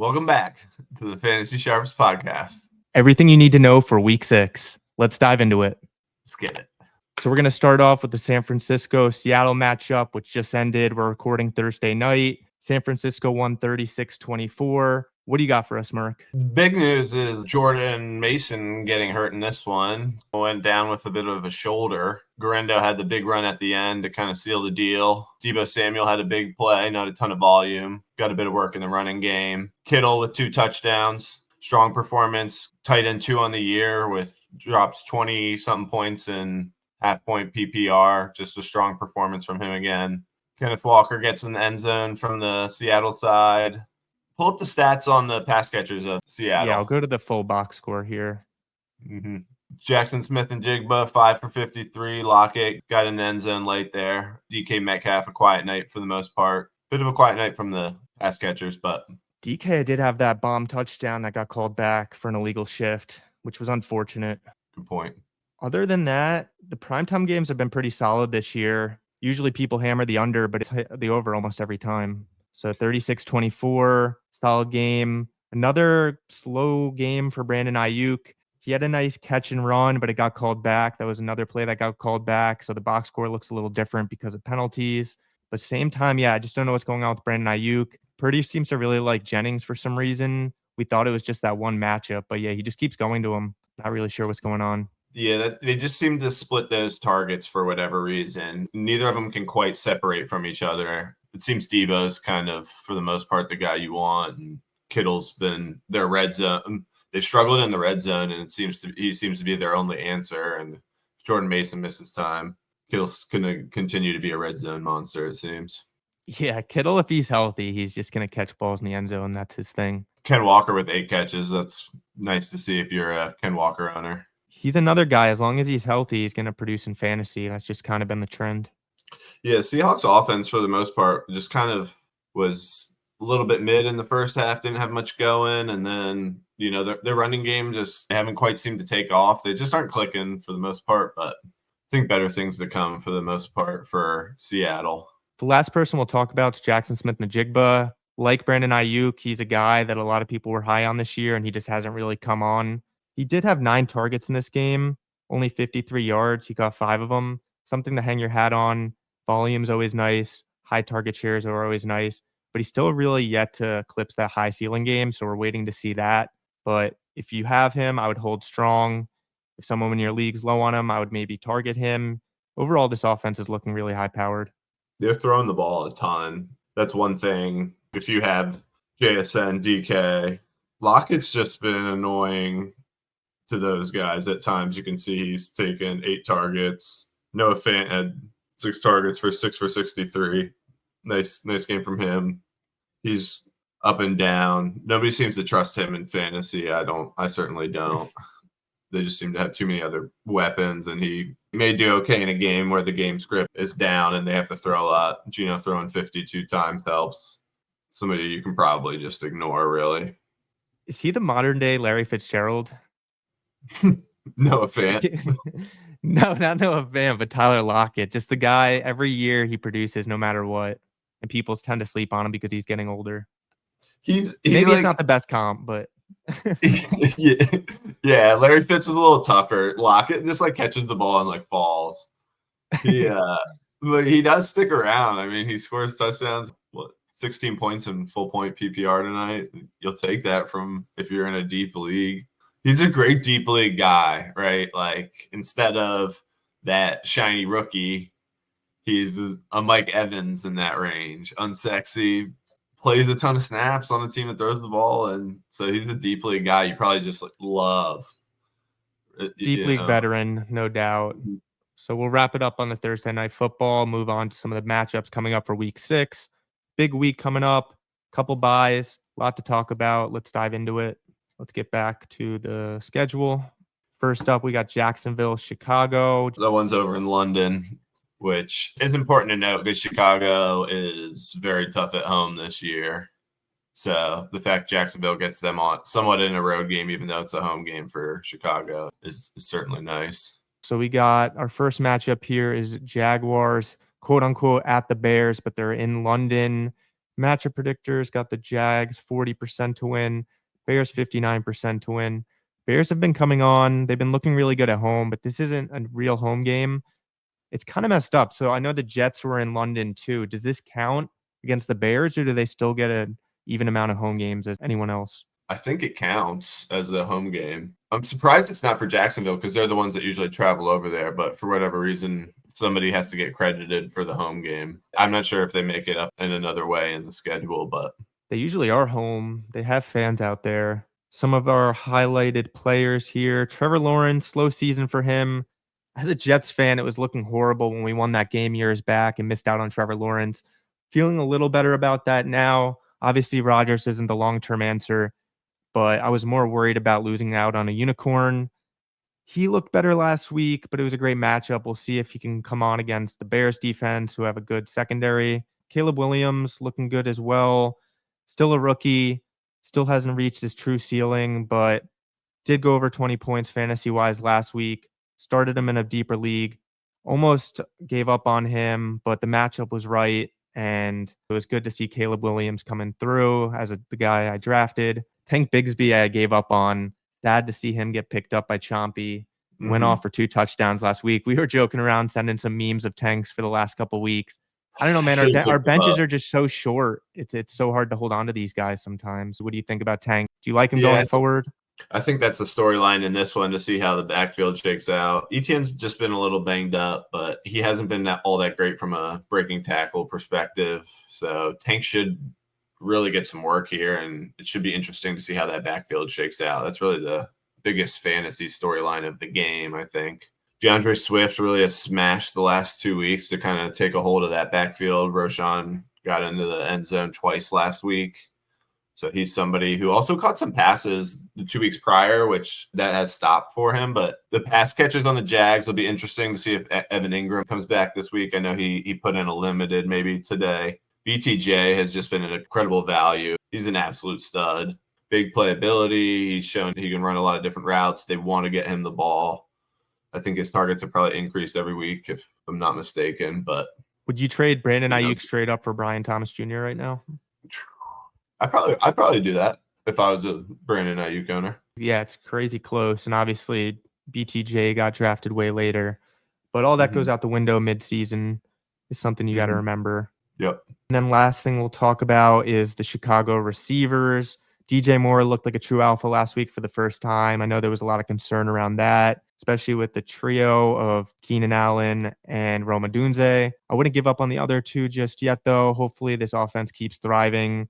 Welcome back to the Fantasy Sharps podcast. Everything you need to know for week 6. Let's dive into it. Let's get it. So we're going to start off with the San Francisco-Seattle matchup, which just ended. We're recording Thursday night. San Francisco won 36-24. What do you got for us, Merk? Big news is Jordan Mason getting hurt in this one. Went down with a bit of a shoulder. Garendo had the big run at the end to kind of seal the deal. Deebo Samuel had a big play, not a ton of volume. Got a bit of work in the running game. Kittle with 2 touchdowns. Strong performance. Tight end 2 on the year with drops 20-something points in half-point PPR. Just a strong performance from him again. Kenneth Walker gets in the end zone from the Seattle side. Pull up the stats on the pass catchers of Seattle. Yeah, I'll go to the full box score here. Jackson Smith and Jigba, 5 for 53. Lockett got in the end zone late there. DK Metcalf, a quiet night for the most part. Bit of a quiet night from the pass catchers, but DK did have that bomb touchdown that got called back for an illegal shift, which was unfortunate. Good point. Other than that, the primetime games have been pretty solid this year. Usually people hammer the under, but it's hit the over almost every time. So 36-24, solid game. Another slow game for Brandon Ayuk. He had a nice catch and run, but it got called back. That was another play that got called back. So the box score looks a little different because of penalties. But same time, I just don't know what's going on with Brandon Ayuk. Purdy seems to really like Jennings for some reason. We thought it was just that one matchup, but he just keeps going to him. Not really sure what's going on. Yeah, they just seem to split those targets for whatever reason. Neither of them can quite separate from each other. It seems Deebo's kind of, for the most part, the guy you want. And Kittle's been their red zone. They've struggled in the red zone, and he seems to be their only answer. And if Jordan Mason misses time, Kittle's going to continue to be a red zone monster, it seems. Yeah, Kittle, if he's healthy, he's just going to catch balls in the end zone. That's his thing. Ken Walker with 8 catches. That's nice to see if you're a Ken Walker owner. He's another guy. As long as he's healthy, he's going to produce in fantasy. That's just kind of been the trend. Yeah, Seahawks offense, for the most part, just kind of was a little bit mid in the first half, didn't have much going. And then, their running game just haven't quite seemed to take off. They just aren't clicking for the most part, but I think better things to come for the most part for Seattle. The last person we'll talk about is Jackson Smith and Jigba. Like Brandon Ayuk, he's a guy that a lot of people were high on this year, and he just hasn't really come on. He did have 9 targets in this game, only 53 yards. He got 5 of them. Something to hang your hat on. Volume's always nice. High target shares are always nice. But he's still really yet to eclipse that high ceiling game, so we're waiting to see that. But if you have him, I would hold strong. If someone in your league's low on him, I would maybe target him. Overall, this offense is looking really high-powered. They're throwing the ball a ton. That's one thing. If you have JSN, DK, Lockett's just been annoying to those guys. At times you can see he's taken 8 targets. Noah Fant had 6 targets for 6 for 63. Nice game from him. He's up and down. Nobody seems to trust him in fantasy. I certainly don't. They just seem to have too many other weapons, and he may do okay in a game where the game script is down and they have to throw a lot. Gino throwing 52 times helps. Somebody you can probably just ignore, really. Is he the modern day Larry Fitzgerald? Noah Fant. No, not Noah Fant, but Tyler Lockett. Just the guy, every year he produces no matter what. And people tend to sleep on him because he's getting older. Maybe it's not the best comp, but yeah, Larry Fitz was a little tougher. Lockett just catches the ball and falls. But he does stick around. I mean, he scores touchdowns. 16 points in full point PPR tonight. You'll take that from if you're in a deep league. He's a great deep league guy, right? Instead of that shiny rookie, he's a Mike Evans in that range. Unsexy, plays a ton of snaps on a team that throws the ball, and so he's a deep league guy you probably just love. Deep league veteran, no doubt. So we'll wrap it up on the Thursday Night Football, move on to some of the matchups coming up for week 6. Big week coming up, couple buys, a lot to talk about. Let's dive into it. Let's get back to the schedule. First up, we got Jacksonville, Chicago. That one's over in London, which is important to note because Chicago is very tough at home this year. So the fact Jacksonville gets them on somewhat in a road game, even though it's a home game for Chicago, is certainly nice. So we got our first matchup here is Jaguars, quote unquote, at the Bears, but they're in London. Matchup predictors got the Jags 40% to win, Bears 59% to win. Bears have been coming on. They've been looking really good at home, but this isn't a real home game. It's kind of messed up. So I know the Jets were in London too. Does this count against the Bears, or do they still get an even amount of home games as anyone else? I think it counts as the home game. I'm surprised it's not for Jacksonville because they're the ones that usually travel over there. But for whatever reason, somebody has to get credited for the home game. I'm not sure if they make it up in another way in the schedule, but They usually are home. They have fans out there. Some of our highlighted players here. Trevor Lawrence, slow season for him. As a Jets fan, it was looking horrible when we won that game years back and missed out on Trevor Lawrence. Feeling a little better about that now. Obviously, Rodgers isn't the long-term answer, but I was more worried about losing out on a unicorn. He looked better last week, but it was a great matchup. We'll see if he can come on against the Bears defense, who have a good secondary. Caleb Williams looking good as well. Still a rookie, still hasn't reached his true ceiling, but did go over 20 points fantasy wise last week. Started him in a deeper league. Almost gave up on him, but the matchup was right. And it was good to see Caleb Williams coming through as the guy I drafted. Tank Bigsby, I gave up on. Sad to see him get picked up by Chompy. Went off for 2 touchdowns last week. We were joking around, sending some memes of Tanks for the last couple weeks. I don't know, man. Should've Our picked him benches up. are just so short. It's so hard to hold on to these guys sometimes. What do you think about Tank? Do you like him Yeah, going forward? I think that's the storyline in this one to see how the backfield shakes out. Etienne's just been a little banged up, but he hasn't been all that great from a breaking tackle perspective. So Tank should really get some work here, and it should be interesting to see how that backfield shakes out. That's really the biggest fantasy storyline of the game, I think. DeAndre Swift really has smashed the last 2 weeks to kind of take a hold of that backfield. Roshan got into the end zone twice last week. So he's somebody who also caught some passes the 2 weeks prior, which that has stopped for him. But the pass catches on the Jags will be interesting to see if Evan Ingram comes back this week. I know he put in a limited maybe today. BTJ has just been an incredible value. He's an absolute stud. Big playability. He's shown he can run a lot of different routes. They want to get him the ball. I think his targets have probably increased every week, if I'm not mistaken. But Would you trade Brandon you know, Ayuk straight up for Brian Thomas Jr. right now? I'd probably do that if I was a Brandon Ayuk owner. Yeah, it's crazy close. And obviously, BTJ got drafted way later. But all that goes out the window mid-season is something you got to remember. Yep. And then last thing we'll talk about is the Chicago receivers. DJ Moore looked like a true alpha last week for the first time. I know there was a lot of concern around that, especially with the trio of Keenan Allen and Roma Dunze. I wouldn't give up on the other two just yet, though. Hopefully, this offense keeps thriving.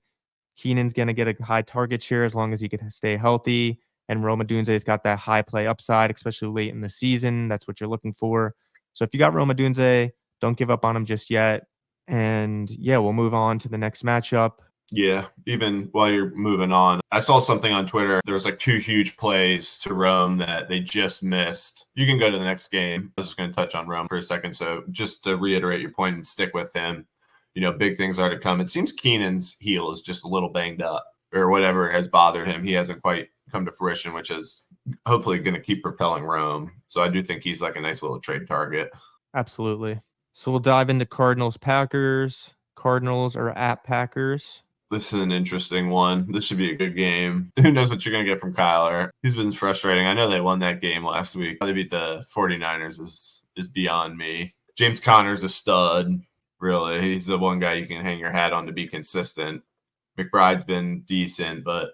Keenan's going to get a high target share as long as he can stay healthy. And Roma Dunze's got that high play upside, especially late in the season. That's what you're looking for. So if you got Roma Dunze, don't give up on him just yet. And yeah, we'll move on to the next matchup. Yeah, even while you're moving on, I saw something on Twitter. There was like 2 huge plays to Rome that they just missed. You can go to the next game. I was just going to touch on Rome for a second. So just to reiterate your point and stick with him, big things are to come. It seems Keenan's heel is just a little banged up or whatever has bothered him. He hasn't quite come to fruition, which is hopefully going to keep propelling Rome. So I do think he's like a nice little trade target. Absolutely. So we'll dive into Cardinals-Packers. Cardinals are at Packers. This is an interesting one. This should be a good game. Who knows what you're going to get from Kyler? He's been frustrating. I know they won that game last week. How they beat the 49ers is beyond me. James Conner's a stud, really. He's the one guy you can hang your hat on to be consistent. McBride's been decent, but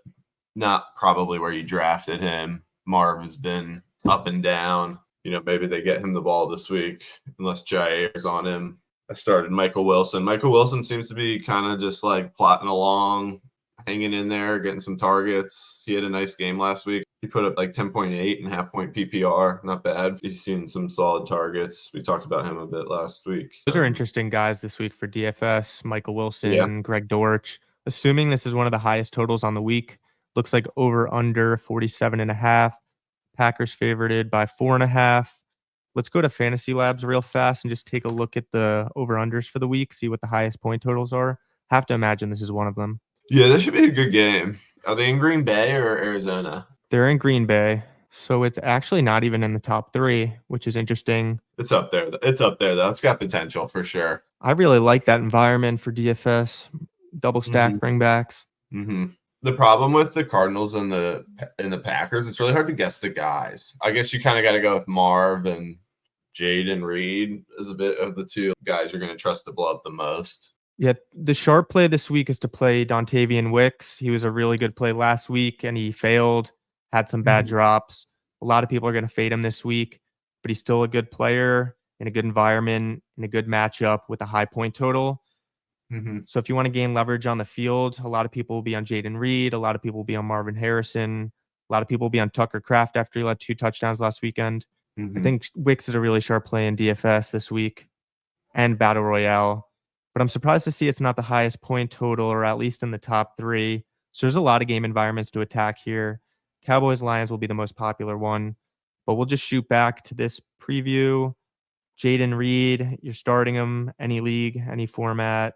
not probably where you drafted him. Marv has been up and down. Maybe they get him the ball this week unless Jair's on him. I started Michael Wilson. Michael Wilson seems to be kind of just like plotting along, hanging in there, getting some targets. He had a nice game last week. He put up like 10.8 and half-point PPR. Not bad. He's seen some solid targets. We talked about him a bit last week. Those are interesting guys this week for DFS. Michael Wilson, Greg Dortch. Assuming this is one of the highest totals on the week. Looks like over under 47.5. Packers favorited by 4.5. Let's go to Fantasy Labs real fast and just take a look at the over-unders for the week, see what the highest point totals are. Have to imagine this is one of them. Yeah, this should be a good game. Are they in Green Bay or Arizona? They're in Green Bay, so it's actually not even in the top 3, which is interesting. It's up there. It's up there, though. It's got potential for sure. I really like that environment for DFS. double stack bringbacks. Mm-hmm. The problem with the Cardinals and the Packers, it's really hard to guess the guys. I guess you kind of got to go with Marv and Jaden Reed as a bit of the two guys you're going to trust to blow up the most. Yeah, the sharp play this week is to play Dontavian Wicks. He was a really good play last week, and he failed, had some bad drops. A lot of people are going to fade him this week, but he's still a good player in a good environment, in a good matchup with a high point total. So if you want to gain leverage on the field, a lot of people will be on Jaden Reed. A lot of people will be on Marvin Harrison. A lot of people will be on Tucker Kraft after he led 2 touchdowns last weekend. I think Wicks is a really sharp play in DFS this week and Battle Royale. But I'm surprised to see it's not the highest point total, or at least in the top 3. So there's a lot of game environments to attack here. Cowboys Lions will be the most popular one. But we'll just shoot back to this preview. Jaden Reed, you're starting him any league, any format,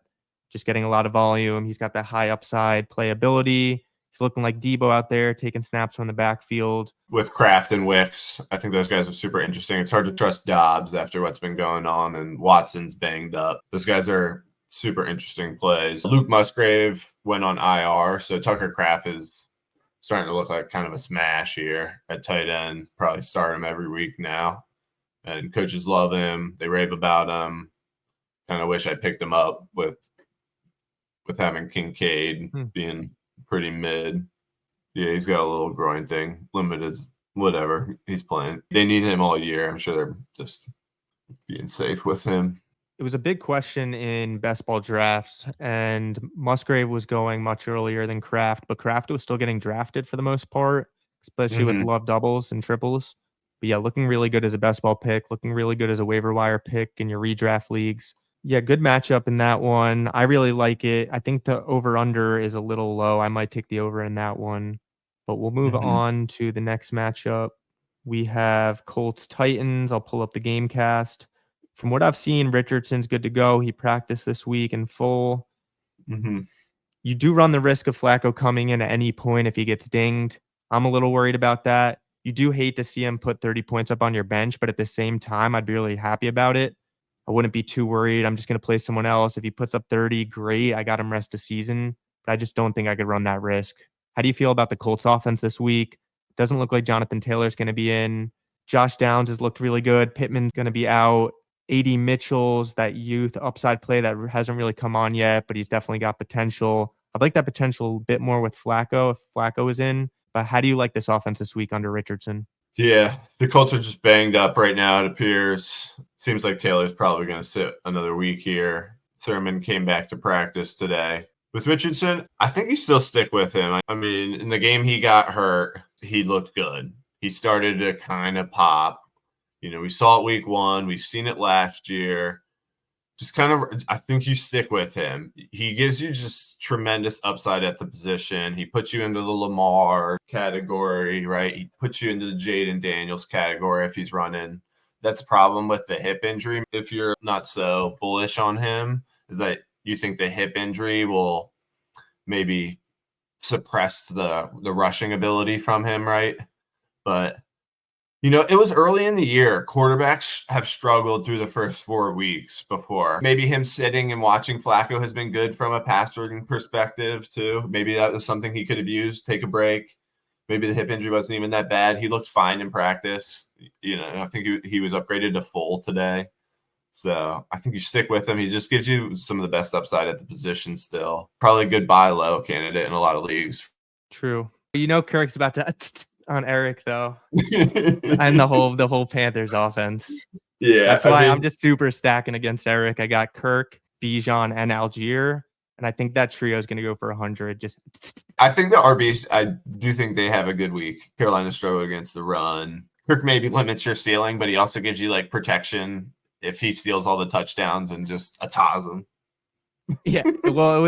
just getting a lot of volume. He's got that high upside playability. He's looking like Debo out there, taking snaps from the backfield. With Kraft and Wicks, I think those guys are super interesting. It's hard to trust Dobbs after what's been going on, and Watson's banged up. Those guys are super interesting plays. Luke Musgrave went on IR, so Tucker Kraft is starting to look like kind of a smash here at tight end. Probably start him every week now. And coaches love him. They rave about him. Kind of wish I picked him up with having Kincaid being pretty mid. Yeah, he's got a little groin thing. Limited, whatever. He's playing. They need him all year. I'm sure they're just being safe with him. It was a big question in best ball drafts, and Musgrave was going much earlier than Kraft, but Kraft was still getting drafted for the most part, especially with love doubles and triples. But yeah, looking really good as a best ball pick, looking really good as a waiver wire pick in your redraft leagues. Yeah, good matchup in that one. I really like it. I think the over-under is a little low. I might take the over in that one. But we'll move on to the next matchup. We have Colts-Titans. I'll pull up the game cast. From what I've seen, Richardson's good to go. He practiced this week in full. You do run the risk of Flacco coming in at any point if he gets dinged. I'm a little worried about that. You do hate to see him put 30 points up on your bench, but at the same time, I'd be really happy about it. I wouldn't be too worried. I'm just going to play someone else. If he puts up 30, great. I got him rest of season, but I just don't think I could run that risk. How do you feel about the Colts offense this week? Doesn't look like Jonathan Taylor's going to be in. Josh Downs has looked really good. Pittman's going to be out. AD Mitchell's that youth upside play that hasn't really come on yet, but he's definitely got potential. I'd like that potential a bit more with Flacco if Flacco is in. But how do you like this offense this week under Richardson? Yeah, the Colts are just banged up right now, it appears. Seems like Taylor's probably going to sit another week here. Thurman came back to practice today. With Richardson, I think you still stick with him. I mean, in the game he got hurt, he looked good. He started to kind of pop. You know, we saw it week 1. We've seen it last year. Just kind of, I think you stick with him. He gives you just tremendous upside at the position. He puts you into the Lamar category, right? He puts you into the Jaden Daniels category if he's running. That's a problem with the hip injury. If you're not so bullish on him, is that you think the hip injury will maybe suppress the rushing ability from him, right? But you know, it was early in the year. Quarterbacks have struggled through the first 4 weeks before. Maybe him sitting and watching Flacco has been good from a passing perspective, too. Maybe that was something he could have used, take a break. Maybe the hip injury wasn't even that bad. He looked fine in practice. You know, I think he was upgraded to full today. So I think you stick with him. He just gives you some of the best upside at the position still. Probably a good buy low candidate in a lot of leagues. True. You know Kirk's about to on Eric though. And the whole Panthers offense. Yeah. That's why I'm just super stacking against Eric. I got Kirk, Bijan, and Algier. And I think that trio is going to go for 100. I think the RBs, I do think they have a good week. Carolina struggled against the run. Kirk maybe limits your ceiling, but he also gives you like protection if he steals all the touchdowns and just attas them. Yeah. Well, it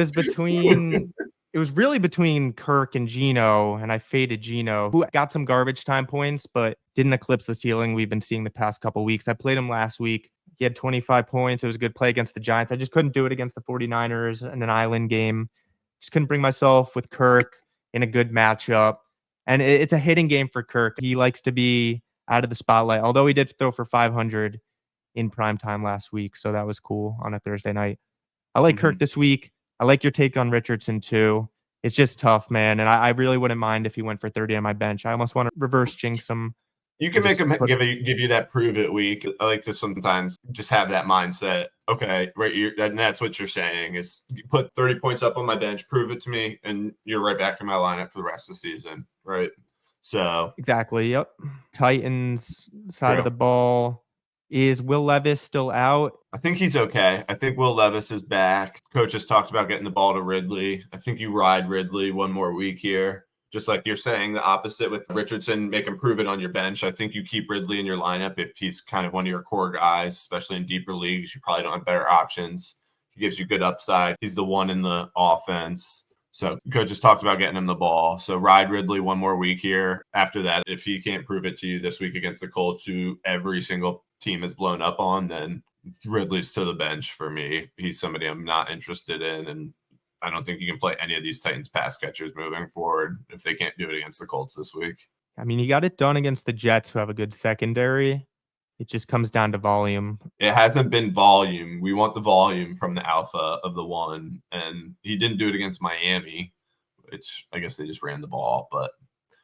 was really between Kirk and Geno, and I faded Geno, who got some garbage time points, but didn't eclipse the ceiling we've been seeing the past couple weeks. I played him last week. He had 25 points. It was a good play against the Giants. I just couldn't do it against the 49ers in an island game. Just couldn't bring myself with Kirk in a good matchup. And it's a hitting game for Kirk. He likes to be out of the spotlight, although he did throw for 500 in prime time last week. So that was cool on a Thursday night. I like Kirk this week. I like your take on Richardson too. It's just tough, man. And I really wouldn't mind if he went for 30 on my bench. I almost want to reverse jinx him You and can make just him put give you that prove it week. I like to sometimes just have that mindset. Okay, right, and that's what you're saying is put 30 points up on my bench, prove it to me, and you're right back in my lineup for the rest of the season, right? So exactly. Yep. Titans side of true. the ball. Is Will Levis still out? I think he's okay. I think Will Levis is back. Coach has talked about getting the ball to Ridley. I think you ride Ridley one more week here. Just like you're saying, the opposite with Richardson, make him prove it on your bench. I think you keep Ridley in your lineup if he's kind of one of your core guys, especially in deeper leagues. You probably don't have better options. He gives you good upside. He's the one in the offense. So coach just talked about getting him the ball. So ride Ridley one more week here. After that, if he can't prove it to you this week against the Colts, who every single team is blown up on, then Ridley's to the bench for me. He's somebody I'm not interested in, and I don't think you can play any of these Titans pass catchers moving forward if they can't do it against the Colts this week. I mean, he got it done against the Jets, who have a good secondary. It just comes down to volume. It hasn't been volume. We want the volume from the alpha of the one, and he didn't do it against Miami, which I guess they just ran the ball, but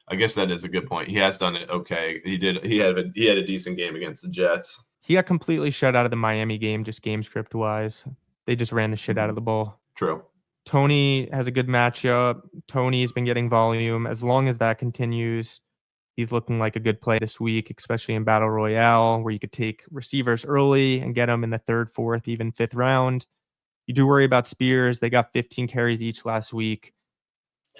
I guess that is a good point. He has done it okay. He had a decent game against the Jets. He got completely shut out of the Miami game, just game script wise. They just ran the shit out of the ball. True. Tony has a good matchup. Tony's been getting volume. As long as that continues, he's looking like a good play this week, especially in Battle Royale, where you could take receivers early and get them in the third, fourth, even fifth round. You do worry about Spears. They got 15 carries each last week.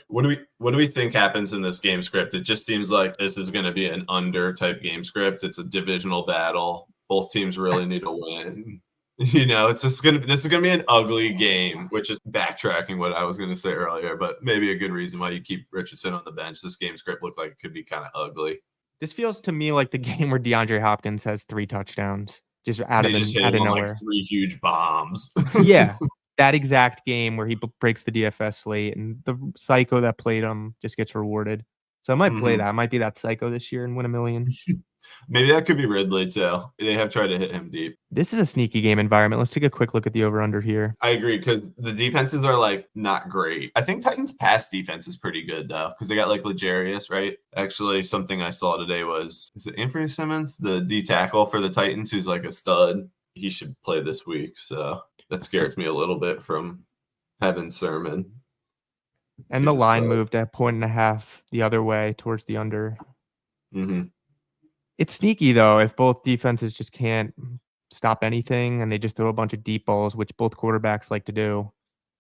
What do we think happens in this game script? It just seems like this is going to be an under type game script. It's a divisional battle. Both teams really need a win. This is gonna be an ugly game, which is backtracking what I was gonna say earlier, but maybe a good reason why you keep Richardson on the bench. This game script looked like it could be kind of ugly. This feels to me like the game where DeAndre Hopkins has 3 touchdowns just They just hit out him of on like nowhere. 3 huge bombs. Yeah, that exact game where he breaks the DFS slate and the psycho that played him just gets rewarded. So I might play that. I might be that psycho this year and win $1 million. Maybe that could be Ridley too. They have tried to hit him deep. This is a sneaky game environment. Let's take a quick look at the over-under here. I agree because the defenses are like not great. I think Titans pass defense is pretty good though because they got like L'Jarius, right? Actually, something I saw today is it Anthony Simmons, the D tackle for the Titans, who's like a stud. He should play this week, so that scares me a little bit from having Sermon. And the line moved at 1.5 the other way towards the under. Mm-hmm. It's sneaky though if both defenses just can't stop anything and they just throw a bunch of deep balls, which both quarterbacks like to do.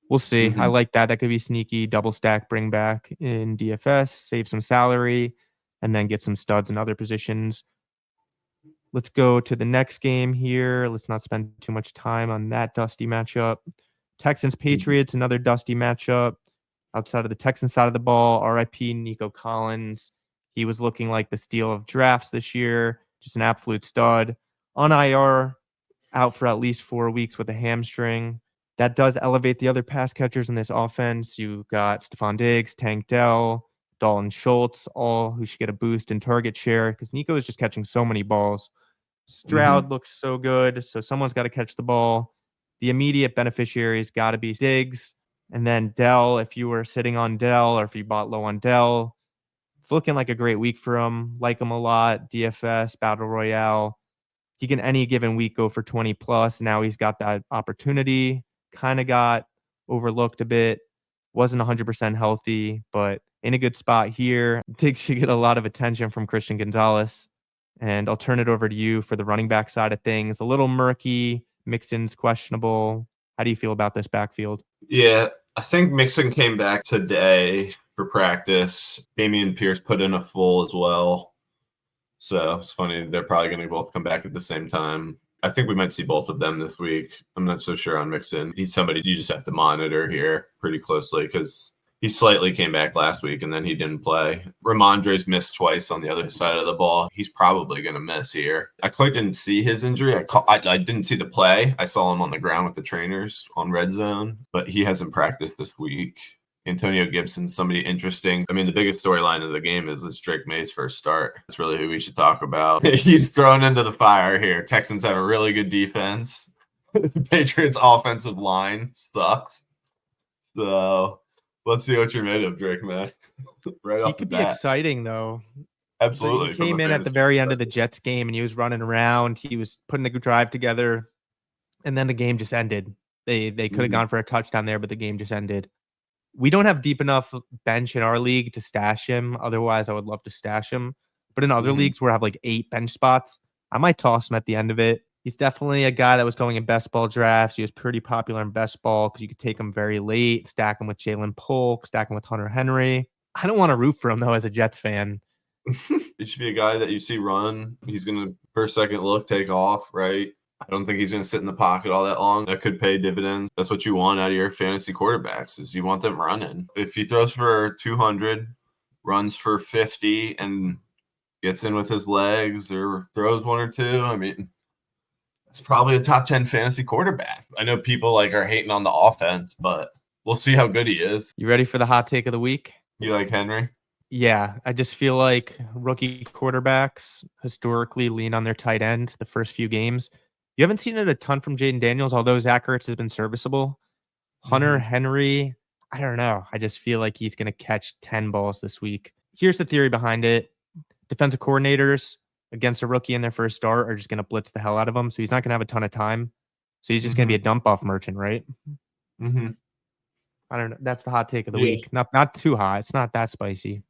We'll see. Mm-hmm. I like that. That could be sneaky. Double stack, bring back in DFS, save some salary, and then get some studs in other positions. Let's go to the next game here. Let's not spend too much time on that dusty matchup. Texans Patriots, another dusty matchup. Outside of the Texans side of the ball, RIP Nico Collins. He was looking like the steal of drafts this year, just an absolute stud. On IR, out for at least 4 weeks with a hamstring. That does elevate the other pass catchers in this offense. You've got Stephon Diggs, Tank Dell, Dalton Schultz, all who should get a boost in target share because Nico is just catching so many balls. Stroud looks so good, so someone's got to catch the ball. The immediate beneficiary's got to be Diggs. And then Dell, if you were sitting on Dell or if you bought low on Dell, it's looking like a great week for him. Like him a lot. DFS, Battle Royale. He can any given week go for 20 plus. Now he's got that opportunity. Kind of got overlooked a bit. Wasn't 100% healthy, but in a good spot here. Diggs should get a lot of attention from Christian Gonzalez. And I'll turn it over to you for the running back side of things. A little murky. Mixon's questionable. How do you feel about this backfield? Yeah, I think Mixon came back today for practice. Damian Pierce put in a full as well. So it's funny. They're probably going to both come back at the same time. I think we might see both of them this week. I'm not so sure on Mixon. He's somebody you just have to monitor here pretty closely because he slightly came back last week and then he didn't play. Ramondre's missed twice on the other side of the ball. He's probably going to miss here. I quite didn't see his injury. I didn't see the play. I saw him on the ground with the trainers on red zone, but he hasn't practiced this week. Antonio Gibson, somebody interesting. I mean, the biggest storyline of the game is this Drake May's first start. That's really who we should talk about. He's thrown into the fire here. Texans have a really good defense. The Patriots' offensive line sucks. So let's see what you're made of, Drake Mack. Right He off the could be bat. exciting though. He Absolutely, from a came in at the fantasy very end of the perspective. Jets game and he was running around. He was putting a drive together, and then the game just ended. They could have Mhm, gone for a touchdown there, but the game just ended. We don't have deep enough bench in our league to stash him. Otherwise, I would love to stash him. But in other mhm, leagues where I have like 8 bench spots, I might toss him at the end of it. He's definitely a guy that was going in best ball drafts. He was pretty popular in best ball because you could take him very late, stack him with Jalen Polk, stack him with Hunter Henry. I don't want to root for him though as a Jets fan. He should be a guy that you see run. He's gonna first, second look, take off, right? I don't think he's gonna sit in the pocket all that long. That could pay dividends. That's what you want out of your fantasy quarterbacks is you want them running. If he throws for 200, runs for 50, and gets in with his legs or throws one or two, I mean, it's probably a top 10 fantasy quarterback. I know people like are hating on the offense, but we'll see how good he is. You ready for the hot take of the week? You like Henry? Yeah, I just feel like rookie quarterbacks historically lean on their tight end the first few games. You haven't seen it a ton from Jaden Daniels, although Zach Ertz has been serviceable. Hunter Mm-hmm. Henry, I don't know. I just feel like he's going to catch 10 balls this week. Here's the theory behind it. Defensive coordinators against a rookie in their first start are just going to blitz the hell out of him. So he's not going to have a ton of time. So he's just going to Mm-hmm. be a dump off merchant, right? Mm-hmm. I don't know. That's the hot take of the Yeah. week. Not too hot. It's not that spicy.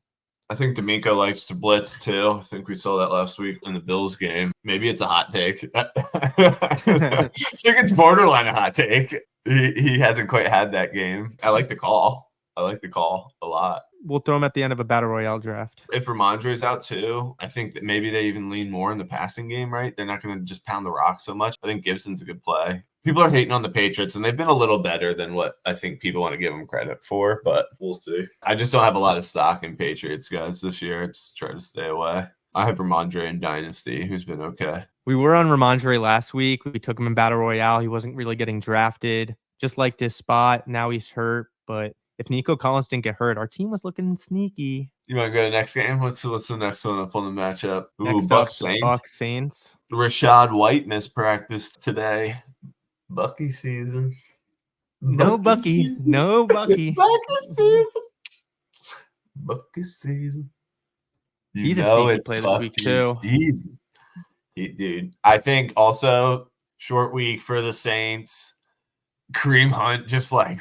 I think D'Amico likes to blitz too. I think we saw that last week in the Bills game. Maybe it's a hot take. I think it's borderline a hot take. He hasn't quite had that game. I like the call. I like the call a lot. We'll throw him at the end of a battle royale draft. If Ramondre's out too, I think that maybe they even lean more in the passing game, right? They're not going to just pound the rock so much. I think Gibson's a good play. People are hating on the Patriots, and they've been a little better than what I think people want to give them credit for, but we'll see. I just don't have a lot of stock in Patriots guys this year. Just try to stay away. I have Ramondre in Dynasty, who's been okay. We were on Ramondre last week. We took him in battle royale. He wasn't really getting drafted. Just liked his spot. Now he's hurt. But if Nico Collins didn't get hurt, our team was looking sneaky. You want to go to the next game? What's the next one up on the matchup? Ooh, Next Buck up, Saints. Bucks Saints. Rashad White missed practice today. Bucky season. No Bucky. Season. No Bucky. Bucky season. Bucky season. You He's a know sneaky it's play this week Bucky too. season. Dude, I think also short week for the Saints. Kareem Hunt just like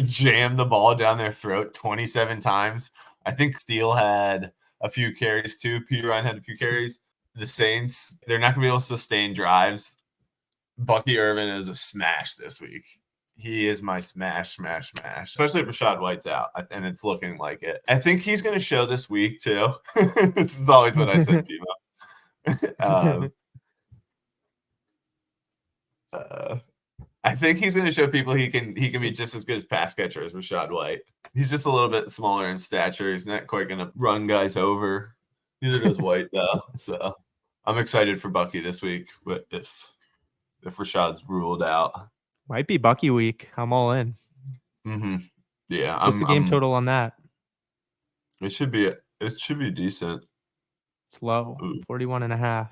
jammed the ball down their throat 27 times. I think Steele had a few carries too. Peter Ryan had a few carries. The Saints, they're not going to be able to sustain drives. Bucky Irvin is a smash this week. He is my smash, especially if Rashad White's out, and it's looking like it. I think he's going to show this week too. This is always what I said, Pima. I think he's going to show people he can be just as good as pass catcher as Rashad White. He's just a little bit smaller in stature. He's not quite going to run guys over. Neither does White though. So I'm excited for Bucky this week. But if Rashad's ruled out, Might be Bucky week. I'm all in. mm-hmm. Yeah, What's the game total on that? It should be decent. It's low. 41.5.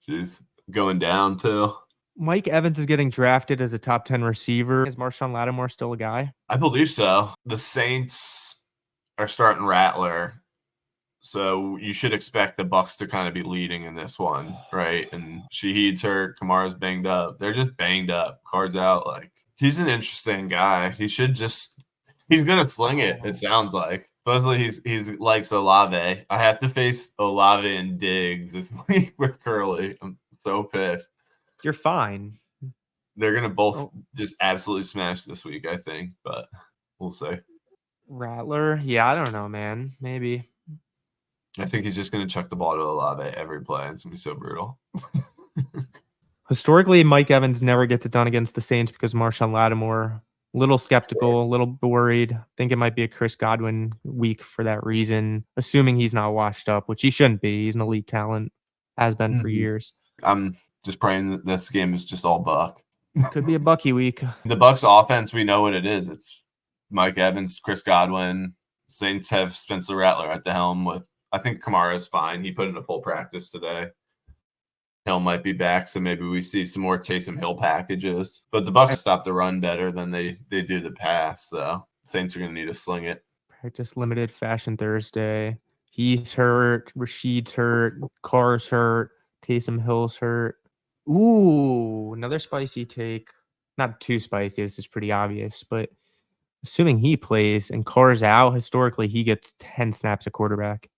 Jeez, going down too. Mike Evans is getting drafted as a top 10 receiver. Is Marshawn Lattimore still a guy? I believe so. The Saints are starting Rattler, so you should expect the Bucks to kind of be leading in this one, right? And Shaheed's hurt, Kamara's banged up. They're just banged up. Cards out. Like he's an interesting guy. He's gonna sling it. It sounds like. Supposedly he's likes Olave. I have to face Olave and Diggs this week with Curly. I'm so pissed. You're fine. They're gonna both just absolutely smash this week, I think, but we'll see. Rattler, yeah, I don't know, man. Maybe. I think he's just gonna chuck the ball to Olave every play. It's gonna be so brutal. Historically, Mike Evans never gets it done against the Saints because Marshawn Lattimore. A little skeptical, a little worried. Think it might be a Chris Godwin week for that reason, assuming he's not washed up, which he shouldn't be. He's an elite talent, has been for years. I'm just praying that this game is just all Buck. Could be a Bucky week. The Bucks offense, we know what it is. It's Mike Evans, Chris Godwin. Saints have Spencer Rattler at the helm with, I think Kamara's fine. He put in a full practice today. Hill might be back, so maybe we see some more Taysom Hill packages. But the Bucs stop the run better than they do the pass, so Saints are going to need to sling it. Practice limited Fashion Thursday. He's hurt. Rashid's hurt. Carr's hurt. Taysom Hill's hurt. Ooh, another spicy take. Not too spicy. This is pretty obvious, but assuming he plays and Carr's out, historically he gets 10 snaps at quarterback.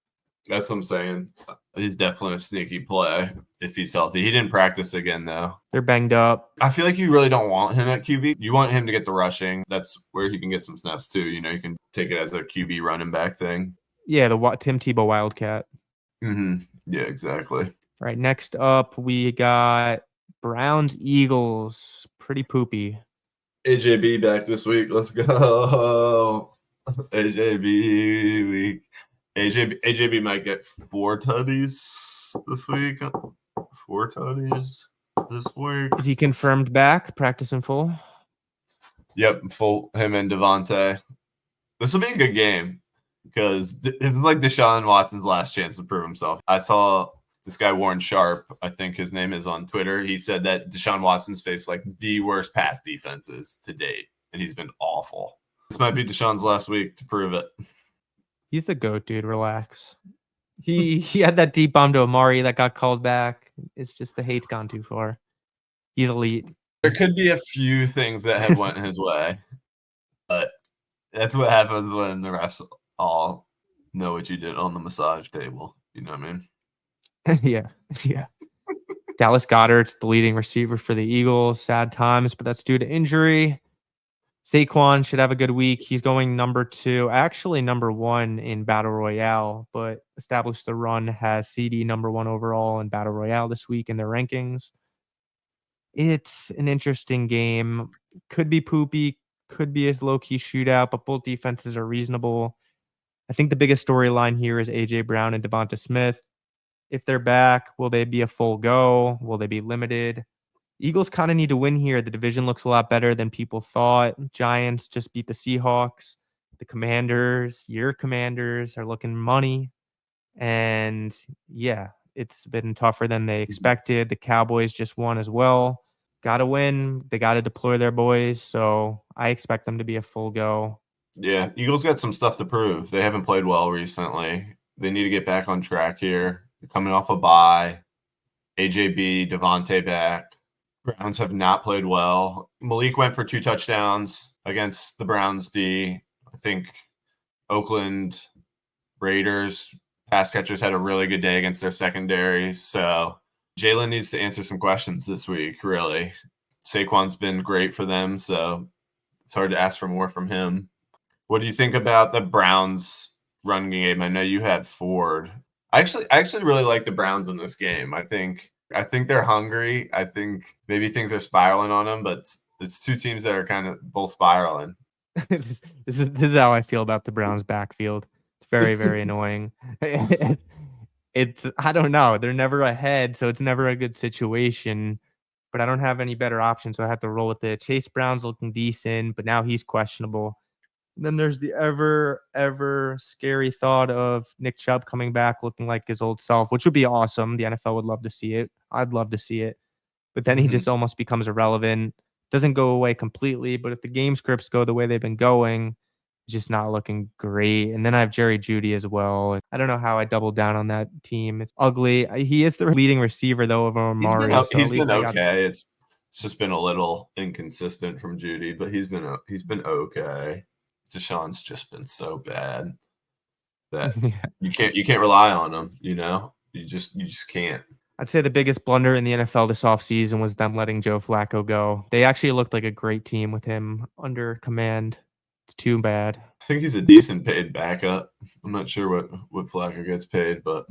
That's what I'm saying. He's definitely a sneaky play if he's healthy. He didn't practice again, though. They're banged up. I feel like you really don't want him at QB. You want him to get the rushing. That's where he can get some snaps, too. You can take it as a QB running back thing. Yeah, the Tim Tebow Wildcat. Mm-hmm. Yeah, exactly. All right, next up, we got Browns Eagles. Pretty poopy. AJB back this week. Let's go. AJB week. AJB might get 4 tutties this week. 4 tutties this week. Is he confirmed back? Practice in full? Yep, full. Him and Devontae. This will be a good game because this is like Deshaun Watson's last chance to prove himself. I saw this guy Warren Sharp, I think his name is on Twitter. He said that Deshaun Watson's faced like the worst pass defenses to date, and he's been awful. This might be Deshaun's last week to prove it. He's the GOAT, dude. Relax. He had that deep bomb to Amari that got called back. It's just the hate's gone too far. He's elite. There could be a few things that have went his way, but that's what happens when the refs all know what you did on the massage table. You know what I mean? Yeah. Dallas Goedert's the leading receiver for the Eagles. Sad times, but that's due to injury. Saquon should have a good week. He's going number 2, actually number 1 in Battle Royale, but Established the Run has CD number 1 overall in Battle Royale this week in their rankings. It's an interesting game. Could be poopy, could be a low-key shootout, but both defenses are reasonable. I think the biggest storyline here is A.J. Brown and Devonta Smith. If they're back, will they be a full go? Will they be limited? Eagles kind of need to win here. The division looks a lot better than people thought. Giants just beat the Seahawks. The Commanders, your Commanders, are looking money. And yeah, it's been tougher than they expected. The Cowboys just won as well. Got to win. They got to deploy their boys. So I expect them to be a full go. Yeah, Eagles got some stuff to prove. They haven't played well recently. They need to get back on track here. They're coming off a bye. AJB, Devontae back. Browns have not played well. Malik went for 2 touchdowns against the Browns D. I think Oakland Raiders pass catchers had a really good day against their secondary. So Jalen needs to answer some questions this week, really. Saquon's been great for them, so it's hard to ask for more from him. What do you think about the Browns run game? I know you had Ford. I actually really like the Browns in this game. I think they're hungry. I think maybe things are spiraling on them, but it's 2 teams that are kind of both spiraling. This is how I feel about the Browns backfield. It's very, very annoying. It's I don't know. They're never ahead, so it's never a good situation. But I don't have any better options, so I have to roll with it. Chase Brown's looking decent, but now he's questionable. And then there's the ever scary thought of Nick Chubb coming back looking like his old self, which would be awesome. The NFL would love to see it. I'd love to see it. But then he just almost becomes irrelevant. Doesn't go away completely, but if the game scripts go the way they've been going, it's just not looking great. And then I have Jerry Jeudy as well. I don't know how I doubled down on that team. It's ugly. He is the leading receiver, though, over Amari. He's been okay. It's just been a little inconsistent from Jeudy, but he's been okay. Deshaun's just been so bad that you can't rely on him. You just can't. I'd say the biggest blunder in the NFL this offseason was them letting Joe Flacco go. They actually looked like a great team with him under command. It's too bad. I think he's a decent paid backup. I'm not sure what Flacco gets paid, but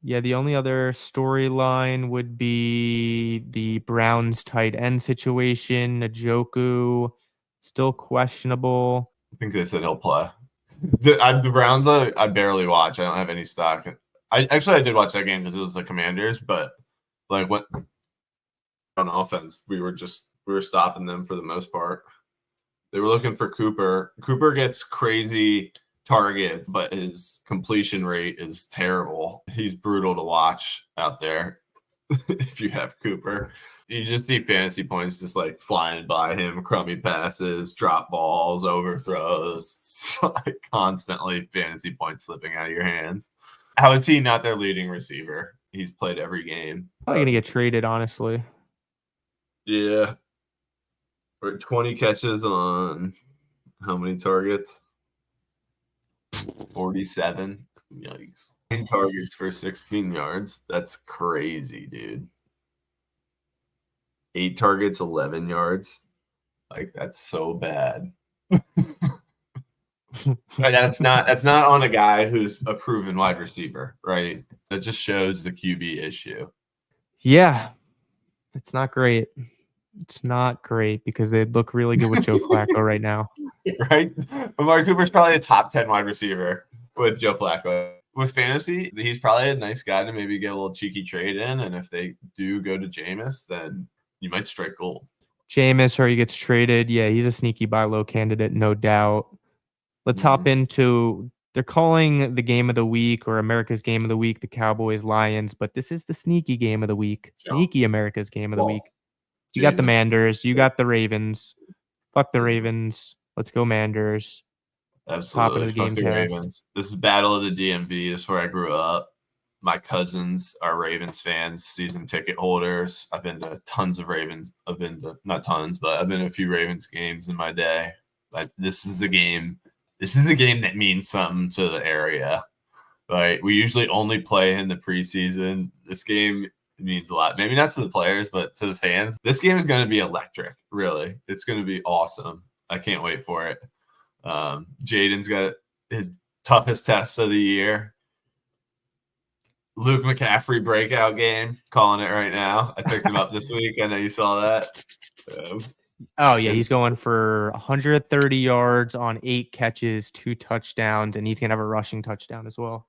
yeah, the only other storyline would be the Browns tight end situation. Njoku still questionable. I think they said he'll play. The Browns, I barely watch. I don't have any stock. I did watch that game because it was the Commanders, but like what on offense, we were stopping them for the most part. They were looking for Cooper. Cooper gets crazy targets, but his completion rate is terrible. He's brutal to watch out there. if you have Cooper. You just see fantasy points just like flying by him, crummy passes, drop balls, overthrows. It's like constantly fantasy points slipping out of your hands. How is he not their leading receiver? He's played every game. Probably going to get traded, honestly. Yeah. Or 20 catches on how many targets? 47. Yikes. 9 targets for 16 yards. That's crazy, dude. 8 targets, 11 yards. Like, that's so bad. That's not on a guy who's a proven wide receiver, right? That just shows the QB issue. Yeah, it's not great. It's not great because they look really good with Joe Flacco right now. Right? Amari Cooper's probably a top 10 wide receiver with Joe Flacco. With fantasy, he's probably a nice guy to maybe get a little cheeky trade in. And if they do go to Jameis, then you might strike gold. Jameis, or he gets traded. Yeah, he's a sneaky buy low candidate, no doubt. Let's hop into, they're calling the game of the week or America's game of the week, the Cowboys Lions, but this is the sneaky game of the week. Sneaky America's game of the week. You got the Manders, you got the Ravens. Fuck the Ravens. Let's go Manders. Absolutely. Top into the game cast. Ravens. This is Battle of the DMV. This is where I grew up. My cousins are Ravens fans, season ticket holders. I've been to tons of Ravens. I've been to, not tons, but I've been to a few Ravens games in my day. Like, this is the game. This is the game that means something to the area. Like, we usually only play in the preseason. This game means a lot. Maybe not to the players, but to the fans. This game is going to be electric, really. It's going to be awesome. I can't wait for it. Jaden's got his toughest test of the year. Luke McCaffrey breakout game, calling it right now. I picked him up this week. I know you saw that. Oh, yeah, he's going for 130 yards on 8 catches, 2 touchdowns, and he's going to have a rushing touchdown as well.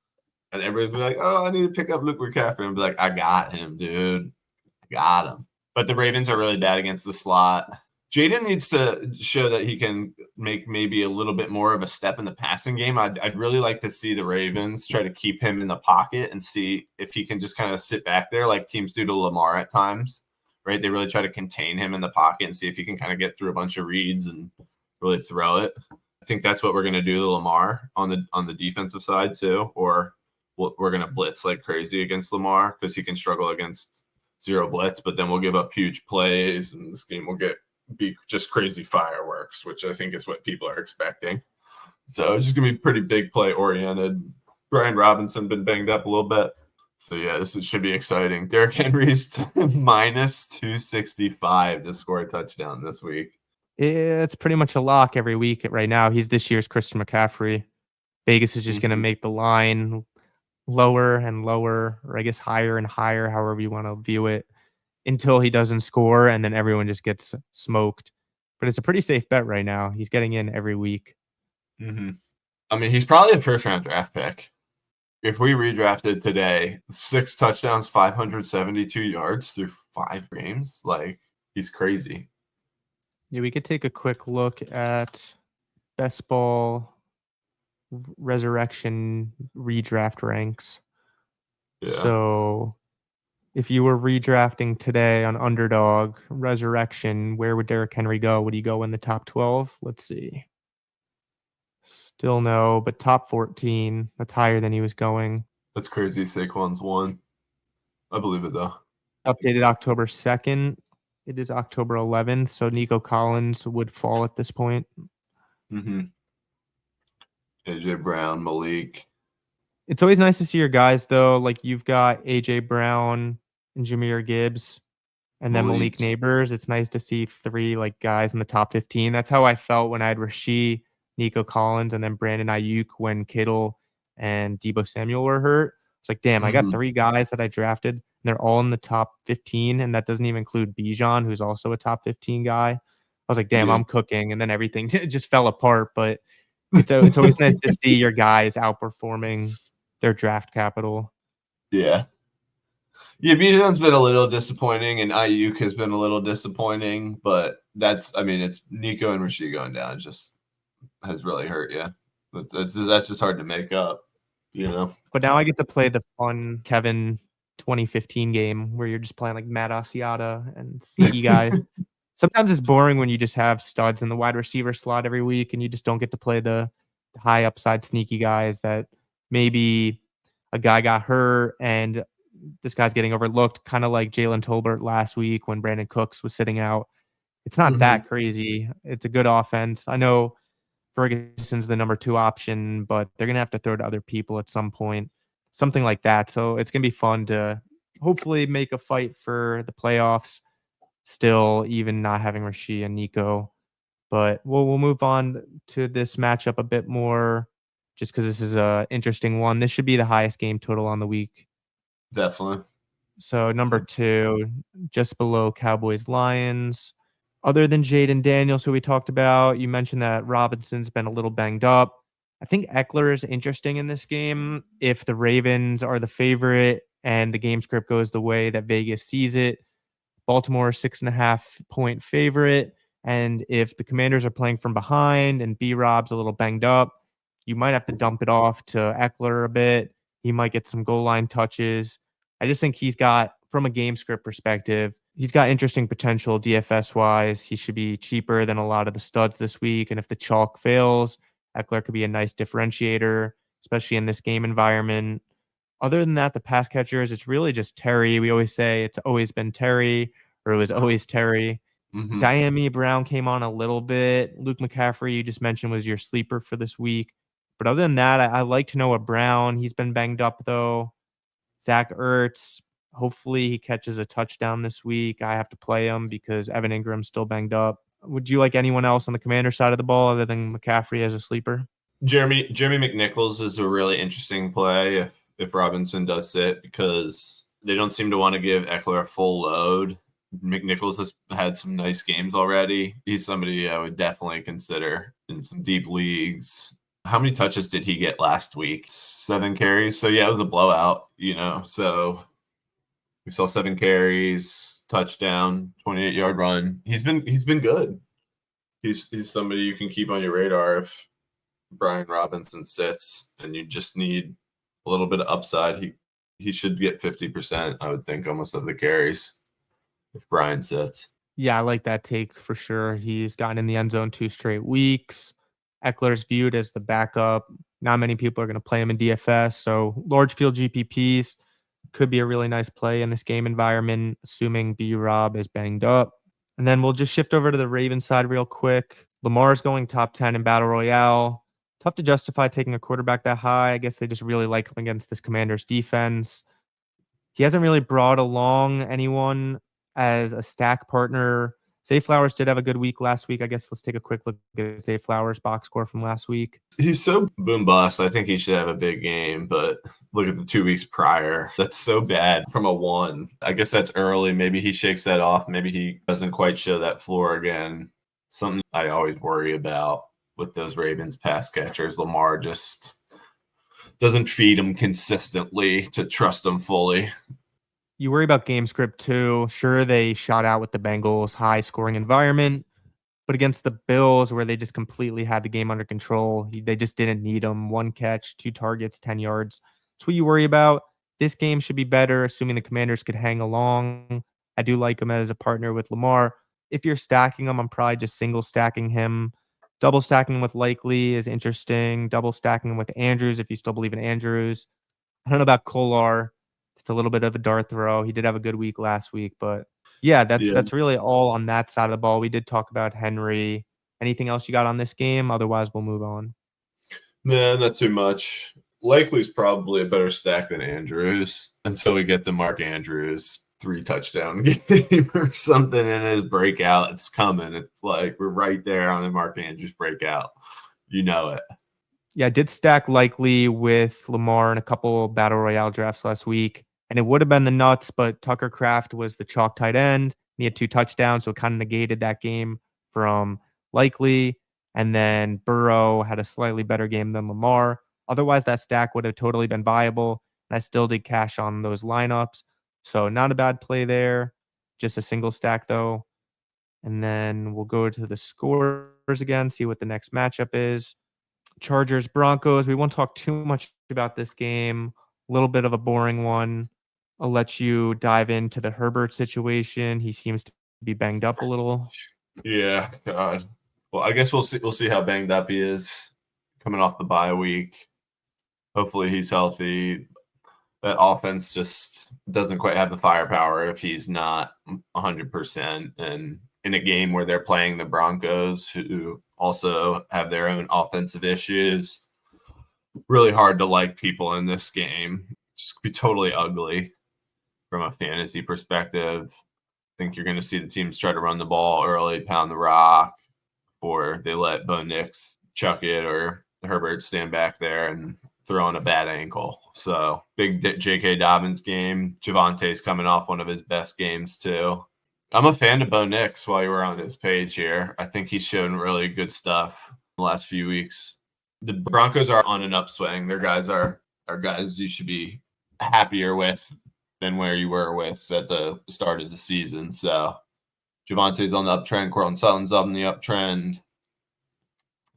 And everybody's be like, oh, I need to pick up Luke McCaffrey. And be like, I got him, dude. I got him. But the Ravens are really bad against the slot. Jaden needs to show that he can make maybe a little bit more of a step in the passing game. I'd really like to see the Ravens try to keep him in the pocket and see if he can just kind of sit back there like teams do to Lamar at times, right? They really try to contain him in the pocket and see if he can kind of get through a bunch of reads and really throw it. I think that's what we're going to do to Lamar on the defensive side too, or we're going to blitz like crazy against Lamar because he can struggle against zero blitz, but then we'll give up huge plays and this game will be just crazy fireworks, which I think is what people are expecting. So it's just gonna be pretty big play oriented. Brian Robinson been banged up a little bit, so yeah, this should be exciting. Derrick Henry's minus 265 to score a touchdown this week. It's pretty much a lock every week right now. He's this year's Christian McCaffrey. Vegas is just going to make the line lower and lower, or I guess higher and higher, however you want to view it, until he doesn't score, and then everyone just gets smoked. But it's a pretty safe bet right now. He's getting in every week. I mean, he's probably a first-round draft pick. If we redrafted today, 6 touchdowns, 572 yards through 5 games, like, he's crazy. Yeah, we could take a quick look at best ball resurrection redraft ranks. Yeah. So if you were redrafting today on Underdog Resurrection, where would Derrick Henry go? Would he go in the top 12? Let's see. Still no, but top 14. That's higher than he was going. That's crazy. Saquon's 1. I believe it, though. Updated October 2nd. It is October 11th, so Nico Collins would fall at this point. AJ Brown, Malik. It's always nice to see your guys, though. Like, you've got AJ Brown and Jahmyr Gibbs, and then Malik Neighbors. It's nice to see 3 like guys in the top 15. That's how I felt when I had Rasheed, Nico Collins, and then Brandon Ayuk when Kittle and Deebo Samuel were hurt. It's like, damn, I got 3 guys that I drafted, and they're all in the top 15, and that doesn't even include Bijan, who's also a top 15 guy. I was like, damn, I'm cooking, and then everything just fell apart. But it's always nice to see your guys outperforming their draft capital. Yeah, Bijan's been a little disappointing, and Ayuk has been a little disappointing, but it's Nico and Rasheed going down just has really hurt you. That's just hard to make up, you know. But now I get to play the fun Kevin 2015 game where you're just playing like Matt Asiata and sneaky guys. Sometimes it's boring when you just have studs in the wide receiver slot every week and you just don't get to play the high upside sneaky guys that maybe a guy got hurt and this guy's getting overlooked, kind of like Jalen Tolbert last week when Brandon Cooks was sitting out. It's not Mhm. that crazy. It's a good offense. I know Ferguson's the number 2 option, but they're gonna have to throw to other people at some point, something like that. So it's gonna be fun to hopefully make a fight for the playoffs. Still, even not having Rasheed and Nico, but we'll move on to this matchup a bit more, just because this is a interesting one. This should be the highest game total on the week. Definitely. So number 2, just below Cowboys Lions. Other than Jaden Daniels, who we talked about, you mentioned that Robinson's been a little banged up. I think Eckler is interesting in this game. If the Ravens are the favorite and the game script goes the way that Vegas sees it, Baltimore 6.5 point favorite. And if the Commanders are playing from behind and B Rob's a little banged up, you might have to dump it off to Eckler a bit. He might get some goal line touches. I just think he's got, from a game script perspective, he's got interesting potential DFS wise. He should be cheaper than a lot of the studs this week. And if the chalk fails, Eckler could be a nice differentiator, especially in this game environment. Other than that, the pass catchers, it's really just Terry. We always say it's always been Terry, or it was always Terry. Mhm. Diami Brown came on a little bit. Luke McCaffrey, you just mentioned, was your sleeper for this week. But other than that, I like to know a Brown. He's been banged up though. Zach Ertz, hopefully he catches a touchdown this week. I have to play him because Evan Ingram's still banged up. Would you like anyone else on the Commander side of the ball other than McCaffrey as a sleeper? Jeremy McNichols is a really interesting play if Robinson does sit because they don't seem to want to give Eckler a full load. McNichols has had some nice games already. He's somebody I would definitely consider in some deep leagues. How many touches did he get last week? 7 carries. So yeah, it was a blowout, So we saw 7 carries, touchdown, 28-yard run. He's been good. He's somebody you can keep on your radar if Brian Robinson sits and you just need a little bit of upside. He should get 50%, I would think, almost of the carries if Brian sits. Yeah, I like that take for sure. He's gotten in the end zone 2 straight weeks. Eckler's viewed as the backup. Not many people are going to play him in DFS, so large field GPPs could be a really nice play in this game environment, assuming B Rob is banged up. And then we'll just shift over to the Ravens side real quick. Lamar's going top 10 in Battle Royale. Tough to justify taking a quarterback that high. I guess they just really like him against this Commanders defense. He hasn't really brought along anyone as a stack partner. Zay Flowers did have a good week last week. I guess let's take a quick look at Zay Flowers' box score from last week. He's so boom bust. I think he should have a big game, but look at the 2 weeks prior. That's so bad from a 1. I guess that's early. Maybe he shakes that off. Maybe he doesn't quite show that floor again. Something I always worry about with those Ravens pass catchers. Lamar just doesn't feed them consistently to trust them fully. You worry about game script too. Sure, they shot out with the Bengals, high scoring environment, but against the Bills, where they just completely had the game under control, they just didn't need him. 1 catch, 2 targets, 10 yards. That's what you worry about. This game should be better, assuming the Commanders could hang along. I do like him as a partner with Lamar. If you're stacking him, I'm probably just single stacking him. Double stacking him with Likely is interesting. Double stacking him with Andrews if you still believe in Andrews. I don't know about Kolar. It's a little bit of a dart throw. He did have a good week last week, but yeah, that's Yeah. that's really all on that side of the ball. We did talk about Henry. Anything else you got on this game? Otherwise, we'll move on. Nah, not too much. Likely's probably a better stack than Andrews until we get the Mark Andrews 3 touchdown game or something in his breakout. It's coming. It's like we're right there on the Mark Andrews breakout. You know it. Yeah, I did stack Likely with Lamar in a couple battle royale drafts last week, and it would have been the nuts, but Tucker Kraft was the chalk tight end. He had 2 touchdowns, so it kind of negated that game from Likely. And then Burrow had a slightly better game than Lamar. Otherwise, that stack would have totally been viable. And I still did cash on those lineups. So not a bad play there. Just a single stack though. And then we'll go to the scores again, see what the next matchup is. Chargers, Broncos. We won't talk too much about this game. A little bit of a boring one. I'll let you dive into the Herbert situation. He seems to be banged up a little. Yeah, God. Well, I guess we'll see. We'll see how banged up he is coming off the bye week. Hopefully, he's healthy. That offense just doesn't quite have the firepower if he's not 100%. And in a game where they're playing the Broncos, who also have their own offensive issues, really hard to like people in this game. Just be totally ugly from a fantasy perspective. I think you're going to see the teams try to run the ball early, pound the rock, or they let Bo Nix chuck it, or Herbert stand back there and throw on a bad ankle. So big J.K. Dobbins game. Javante's coming off one of his best games too. I'm a fan of Bo Nix while you were on his page here. I think he's shown really good stuff the last few weeks. The Broncos are on an upswing. Their guys are guys you should be happier with than where you were with at the start of the season. So Javante's on the uptrend. Courtland Sutton's on the uptrend.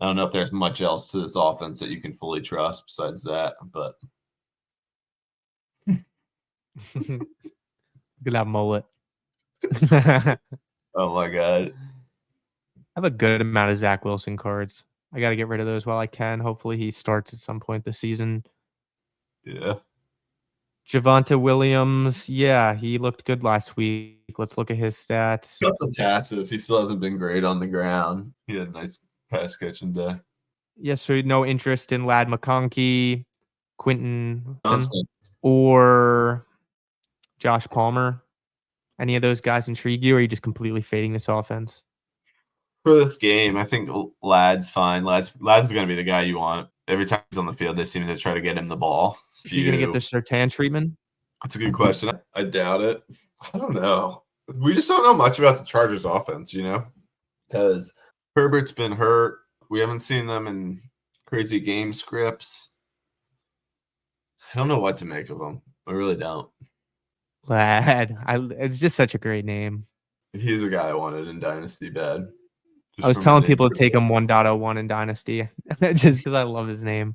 I don't know if there's much else to this offense that you can fully trust besides that, but Good have mullet. oh my God. I have a good amount of Zach Wilson cards. I got to get rid of those while I can. Hopefully he starts at some point this season. Yeah. Javonte Williams, yeah, he looked good last week. Let's look at his stats. Got some passes. He still hasn't been great on the ground. He had a nice pass catching day. Yes, so no interest in Lad McConkey, Quentin Johnson. or Josh Palmer. Any of those guys intrigue you, or are you just completely fading this offense? For this game, I think Lad's fine. Lad's going to be the guy you want. Every time he's on the field, they seem to try to get him the ball. Is he going to get the Surtain treatment? That's a good question. I doubt it. I don't know. We just don't know much about the Chargers offense, because Herbert's been hurt. We haven't seen them in crazy game scripts. I don't know what to make of them. I really don't. Lad. It's just such a great name. He's a guy I wanted in Dynasty bad. I was telling people to take him 1.01 in Dynasty just because I love his name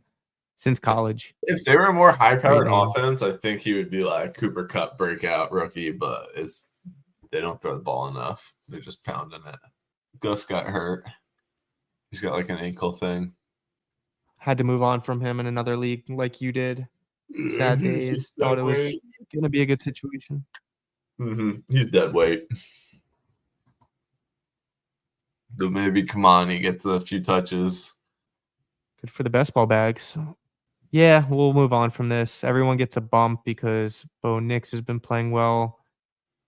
since college. If they were a more high-powered offense, I think he would be like Cooper Kupp breakout rookie, but they don't throw the ball enough. They're just pounding it. Gus got hurt. He's got like an ankle thing. Had to move on from him in another league like you did. Sad days. Thought it was going to be a good situation. He's dead weight. So maybe Kamani gets a few touches. Good for the best ball bags. Yeah, we'll move on from this. Everyone gets a bump because Bo Nix has been playing well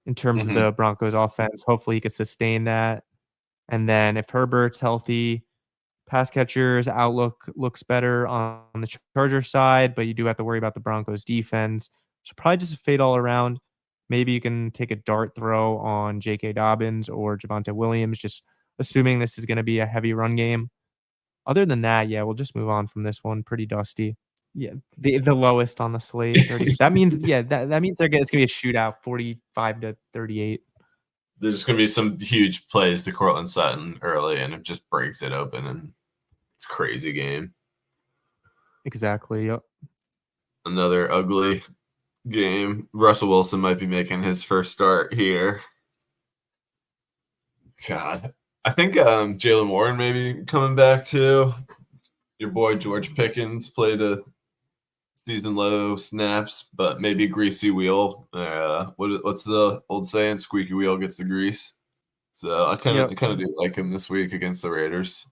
in terms of the Broncos offense. Hopefully he can sustain that. And then if Herbert's healthy, pass catchers outlook looks better on the Charger side, but you do have to worry about the Broncos defense. So probably just a fade all around. Maybe you can take a dart throw on J.K. Dobbins or Javonte Williams, just assuming this is going to be a heavy run game. Other than that, yeah, we'll just move on from this one. Pretty dusty. Yeah, the lowest on the slate. 30. That means that means it's going to be a shootout, 45-38. There's just going to be some huge plays to Courtland Sutton early, and it just breaks it open, and it's a crazy game. Exactly. Yep. Another ugly game. Russell Wilson might be making his first start here. God. I think Jaylen Warren maybe coming back too. Your boy George Pickens played a season low snaps, but maybe greasy wheel. What's the old saying? Squeaky wheel gets the grease. So I kind of do like him this week against the Raiders.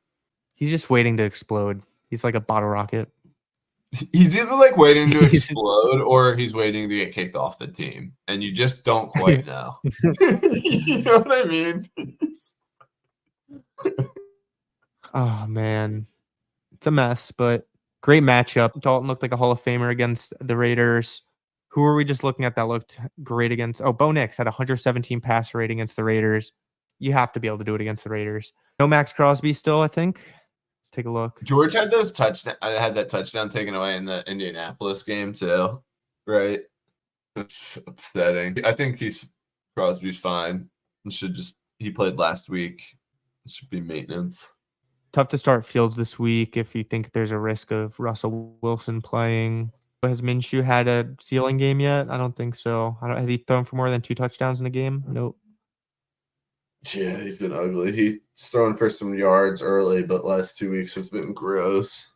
He's just waiting to explode. He's like a bottle rocket. He's either like waiting to explode or he's waiting to get kicked off the team, and you just don't quite know. You know what I mean? Oh man, it's a mess, but great matchup. Dalton looked like a Hall of Famer against the Raiders. Who were we just looking at that looked great against? Oh, Bo Nix had 117 passer rating against the Raiders. You have to be able to do it against the Raiders. No Max Crosby still, I think. Let's take a look. George had that touchdown taken away in the Indianapolis game too, right? It's upsetting. I think Crosby's fine. He played last week. It should be maintenance. Tough to start Fields this week if you think there's a risk of Russell Wilson playing. Has Minshew had a ceiling game yet? I don't think so. Has he thrown for more than 2 touchdowns in a game? Nope. Yeah, he's been ugly. He's thrown for some yards early, but last 2 weeks has been gross.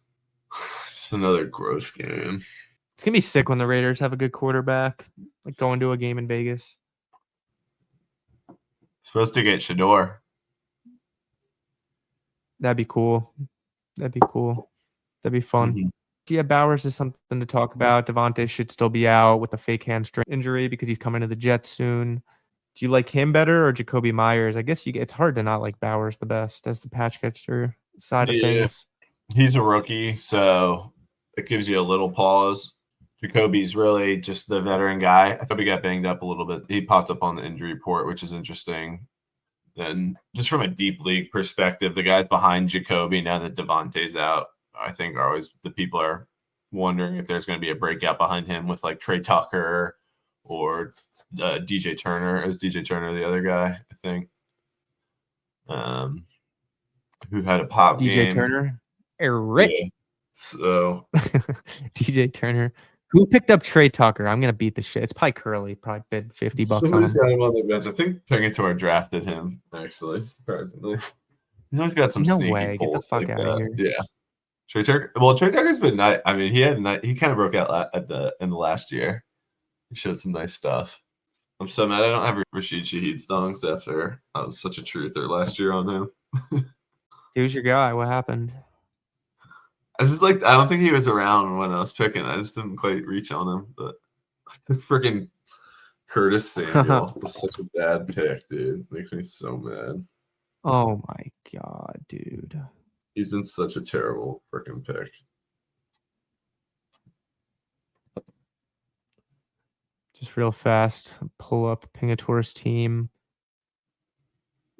It's another gross game. It's gonna be sick when the Raiders have a good quarterback, like going to a game in Vegas. Supposed to get Shador. That'd be cool. That'd be cool. That'd be fun. Mm-hmm. Yeah, Bowers is something to talk about. Devontae should still be out with a fake hamstring injury because he's coming to the Jets soon. Do you like him better or Jacoby Myers? I guess it's hard to not like Bowers the best as the patch catcher side of things. He's a rookie, so it gives you a little pause. Jacoby's really just the veteran guy. I thought he got banged up a little bit. He popped up on the injury report, which is interesting. And just from a deep league perspective, the guys behind Jacoby, now that Devontae's out, I think are always the people are wondering if there's going to be a breakout behind him with like Trey Tucker or DJ Turner. Is DJ Turner the other guy, I think, who had a pop DJ game. Turner? Eric. Yeah. So DJ Turner. Who picked up Trey Tucker? I'm gonna beat the shit. It's probably Curly. Probably bid $50 on somebody's him. got him on the bench. I think Pingator drafted him, actually, surprisingly. He's always got some No sneaky way. Get the pulls fuck like out of that. here. Yeah. Trey Tucker. Well, Trey Tucker's been nice. I mean, he kind of broke out at the end of last year. He showed some nice stuff. I'm so mad I don't have Rashid Shaheed's dunks after I was such a truther last year on him. He was your guy. What happened? I don't think he was around when I was picking. I just didn't quite reach on him. But freaking Curtis Samuel was such a bad pick, dude. Makes me so mad. Oh my god, dude. He's been such a terrible freaking pick. Just real fast, pull up Pingator's team.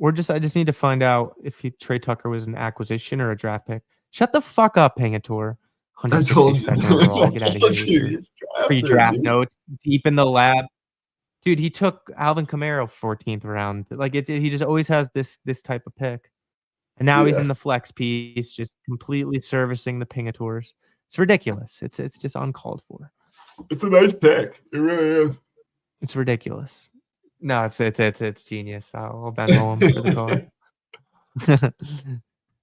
I just need to find out if Trey Tucker was an acquisition or a draft pick. Shut the fuck up, Pingator. 162nd overall. Get out of here. Pre-draft notes deep in the lab. Dude, he took Alvin Kamara 14th round. Like he just always has this type of pick. And now he's in the flex piece, just completely servicing the Pingators. It's ridiculous. It's just uncalled for. It's a nice pick. It really is. It's ridiculous. No, it's genius. I'll Venmo him for the card.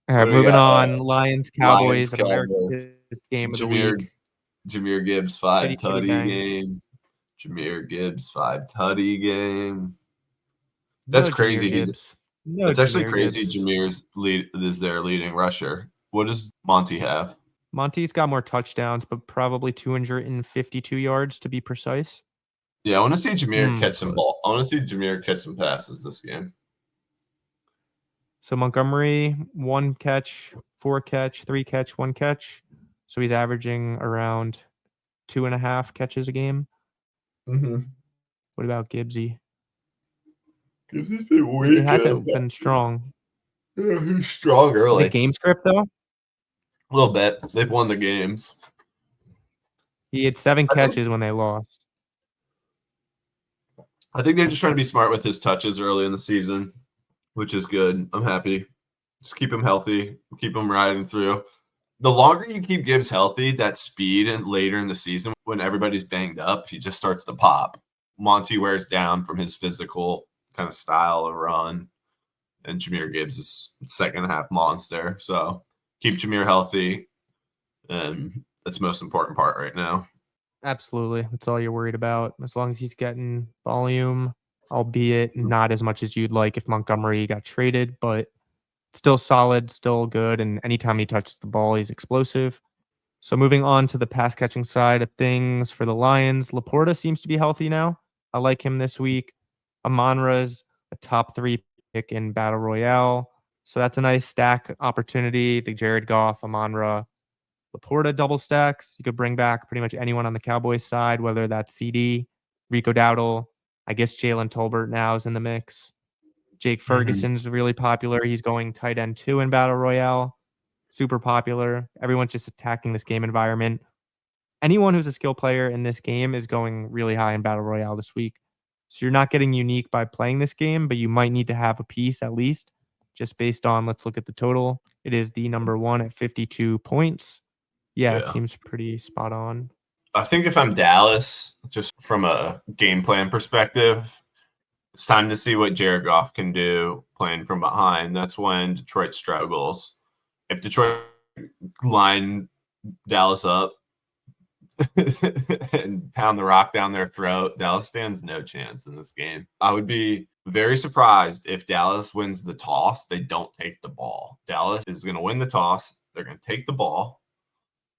All right, moving on. Lions, Cowboys, America's game of the week. Jameer Gibbs 5 tutty game. Jameer Gibbs 5 tutty game. That's crazy. It's actually crazy. Jameer's is their leading rusher. What does Monty have? Monty's got more touchdowns, but probably 252 yards to be precise. Yeah, I want to see Jameer catch some ball. I want to see Jameer catch some passes this game. So Montgomery, 1 catch, 4 catch, 3 catch, 1 catch. So he's averaging around 2.5 catches a game. Mm-hmm. What about Gibbsy? Gibbsy's been weak. It hasn't been strong. Yeah, he's strong early. Is it game script though? A little bit. They've won the games. He had 7 catches when they lost. I think they're just trying to be smart with his touches early in the season, which is good. I'm happy. Just keep him healthy. Keep him riding through. The longer you keep Gibbs healthy, that speed and later in the season when everybody's banged up, he just starts to pop. Monty wears down from his physical kind of style of run, and Jameer Gibbs is second half monster. So keep Jameer healthy, and that's the most important part right now. Absolutely. That's all you're worried about. As long as he's getting volume, albeit not as much as you'd like if Montgomery got traded, but still solid, still good. And anytime he touches the ball, he's explosive. So moving on to the pass catching side of things for the Lions, Laporta seems to be healthy now. I like him this week. Amon-Ra's a top 3 pick in Battle Royale. So that's a nice stack opportunity. The Jared Goff, Amon-Ra, Laporta double stacks. You could bring back pretty much anyone on the Cowboys side, whether that's CD, Rico Dowdle. I guess Jalen Tolbert now is in the mix. Jake Ferguson's really popular. He's going tight end 2 in Battle Royale. Super popular. Everyone's just attacking this game environment. Anyone who's a skill player in this game is going really high in Battle Royale this week. So you're not getting unique by playing this game, but you might need to have a piece at least, just based on, let's look at the total. It is the number 1 at 52 points. Yeah, it seems pretty spot on. I think if I'm Dallas, just from a game plan perspective, it's time to see what Jared Goff can do playing from behind. That's when Detroit struggles. If Detroit line Dallas up and pound the rock down their throat, Dallas stands no chance in this game. I would be very surprised if Dallas wins the toss. They don't take the ball. Dallas is going to win the toss. They're going to take the ball,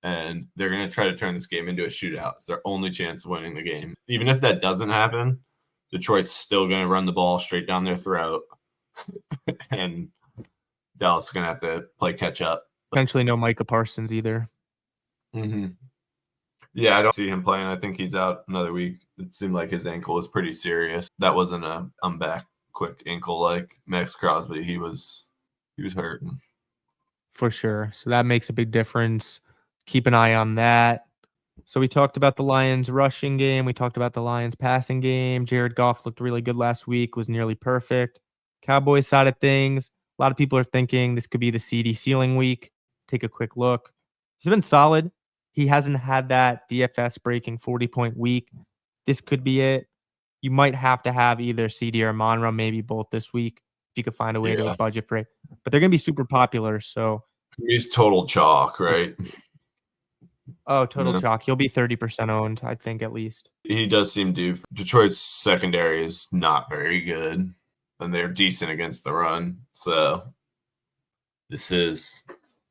and they're going to try to turn this game into a shootout. It's their only chance of winning the game. Even if that doesn't happen, Detroit's still going to run the ball straight down their throat, and Dallas is going to have to play catch up. Potentially no Micah Parsons either. Mm-hmm. Yeah, I don't see him playing. I think he's out another week. It seemed like his ankle was pretty serious. That wasn't a I'm back quick ankle like Max Crosby. He was hurting. For sure. So that makes a big difference. Keep an eye on that. So we talked about the Lions rushing game. We talked about the Lions passing game. Jared Goff looked really good last week, was nearly perfect. Cowboys side of things, a lot of people are thinking this could be the CD ceiling week. Take a quick look. He's been solid. He hasn't had that DFS breaking 40-point week. This could be it. You might have to have either CD or Monroe, maybe both this week, if you could find a way to budget for it. But they're going to be super popular. So he's total chalk, right? Total chalk. He'll be 30% owned, I think, at least. He does seem due. Detroit's secondary is not very good, and they're decent against the run. So this is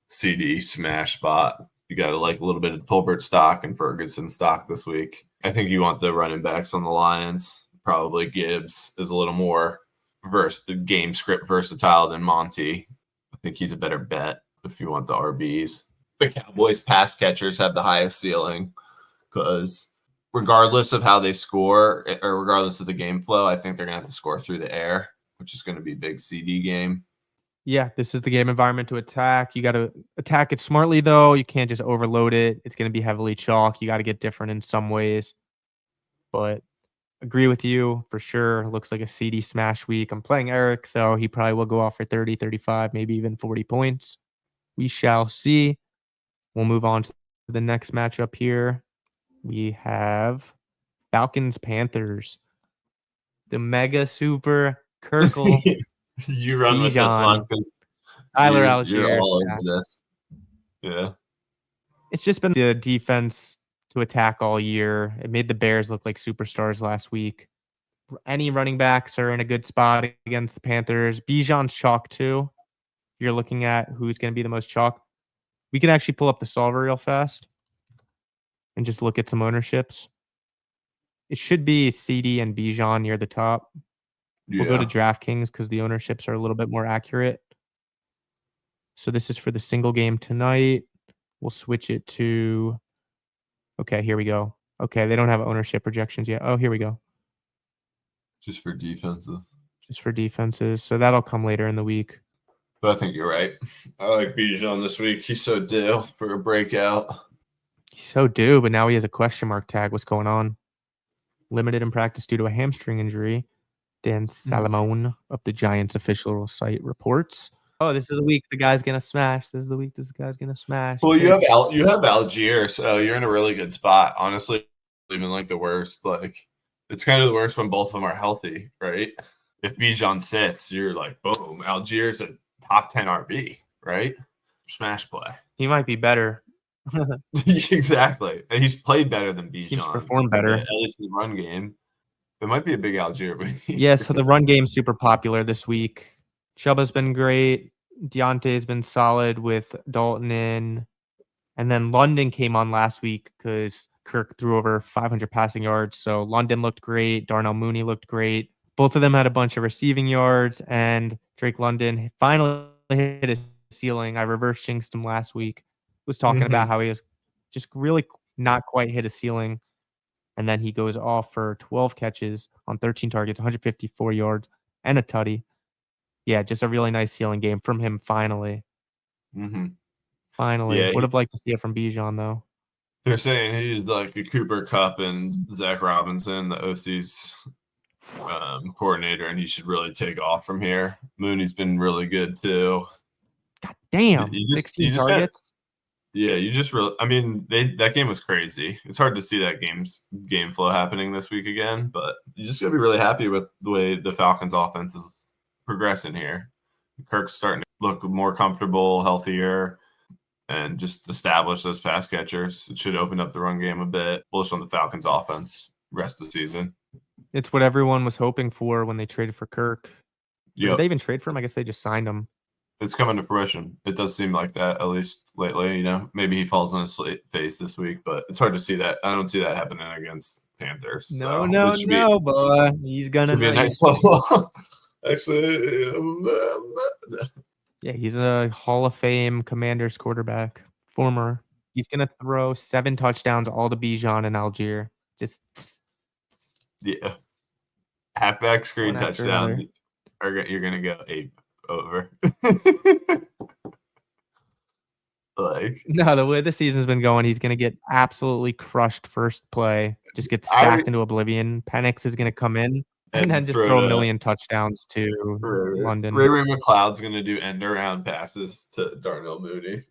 CD smash spot. You got to like a little bit of Tolbert stock and Ferguson stock this week. I think you want the running backs on the Lions. Probably Gibbs is a little more game script versatile than Monty. I think he's a better bet if you want the RBs. The Cowboys pass catchers have the highest ceiling because regardless of how they score or regardless of the game flow, I think they're going to have to score through the air, which is going to be a big CD game. Yeah, this is the game environment to attack. You got to attack it smartly, though. You can't just overload it. It's going to be heavily chalk. You got to get different in some ways. But agree with you for sure. Looks like a CD smash week. I'm playing Eric, so he probably will go off for 30, 35, maybe even 40 points. We shall see. We'll move on to the next matchup here. We have Falcons-Panthers. The mega super Kirkle. You run Bijan with this one because Tyler Algier. You're all over this. Yeah. It's just been the defense to attack all year. It made the Bears look like superstars last week. Any running backs are in a good spot against the Panthers. Bijan's chalk too. If you're looking at who's going to be the most chalk, we can actually pull up the solver real fast and just look at some ownerships. It should be CD and Bijan near the top. We'll go to DraftKings because the ownerships are a little bit more accurate. So this is for the single game tonight. We'll switch it to, okay, here we go. Okay, they don't have ownership projections yet. Oh, here we go. Just for defenses. Just for defenses. So that'll come later in the week. But I think you're right. I like Bijan this week. He's so due for a breakout. He's so due, but now he has a question mark tag. What's going on? Limited in practice due to a hamstring injury. Dan Salamone of the Giants official site reports. Oh, this is the week the guy's gonna smash. This is the week this guy's gonna smash. Well, you have Algier, so you're in a really good spot. Honestly, even like the worst. Like it's kind of the worst when both of them are healthy, right? If Bijan sits, you're like, boom, Algier's a top 10 RB, right? Smash play. He might be better. Exactly. And he's played better than Bijan. Seems to perform better. At least in the run game. There might be a big Algier week. Yeah, so the run game's super popular this week. Chuba's been great. Deontay's been solid with Dalton in. And then London came on last week because Kirk threw over 500 passing yards. So London looked great. Darnell Mooney looked great. Both of them had a bunch of receiving yards. And Drake London finally hit his ceiling. I reverse jinxed him last week. Was talking about how he was just really not quite hit a ceiling. And then he goes off for 12 catches on 13 targets, 154 yards, and a tutty. Yeah, just a really nice ceiling game from him finally. Finally. Yeah, would have liked to see it from Bijan, though. They're saying he's like a Cooper Kupp and Zach Robinson, the OC's coordinator, and he should really take off from here. Mooney's been really good, too. God damn. 16 targets? Yeah, you just really. I mean, that game was crazy. It's hard to see that game flow happening this week again, but you just gotta be really happy with the way the Falcons' offense is progressing here. Kirk's starting to look more comfortable, healthier, and just establish those pass catchers. It should open up the run game a bit. Bullish on the Falcons' offense rest of the season. It's what everyone was hoping for when they traded for Kirk. Or did Yep. they even trade for him? I guess they just signed him. It's coming to fruition. It does seem like that, at least lately. Maybe he falls on his face this week, but it's hard to see that. I don't see that happening against Panthers. No, boy. He's gonna be a know. nice level. Actually, Yeah, he's a Hall of Fame Commanders quarterback. Former. He's gonna throw 7 touchdowns all to Bijan and Algier. Just yeah, halfback screen one after touchdowns. another. You're gonna go ape over. No, the way the season's been going, he's gonna get absolutely crushed first play. Just get sacked into oblivion. Penix is gonna come in and then just throw a million touchdowns to London. Ray McLeod's gonna do end around passes to Darnell Mooney.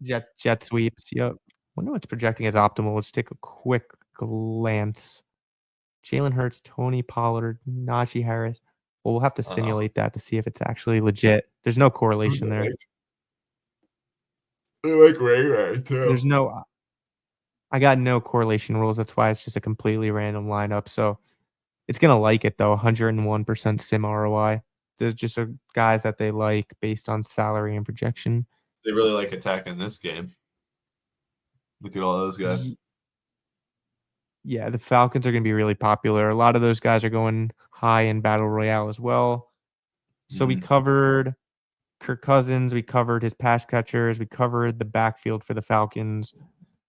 Jet sweeps. Yep. Wonder what's projecting as optimal. Let's take a quick glance. Jalen Hurts, Tony Pollard, Najee Harris. Well, we'll have to simulate that to see if it's actually legit. There's no correlation there. I like Ray too. There's no. I got no correlation rules. That's why it's just a completely random lineup. So it's gonna like it though. 101% sim ROI. There's just guys that they like based on salary and projection. They really like attacking this game. Look at all those guys. Yeah, the Falcons are going to be really popular. A lot of those guys are going high in Battle Royale as well. So we covered Kirk Cousins. We covered his pass catchers. We covered the backfield for the Falcons.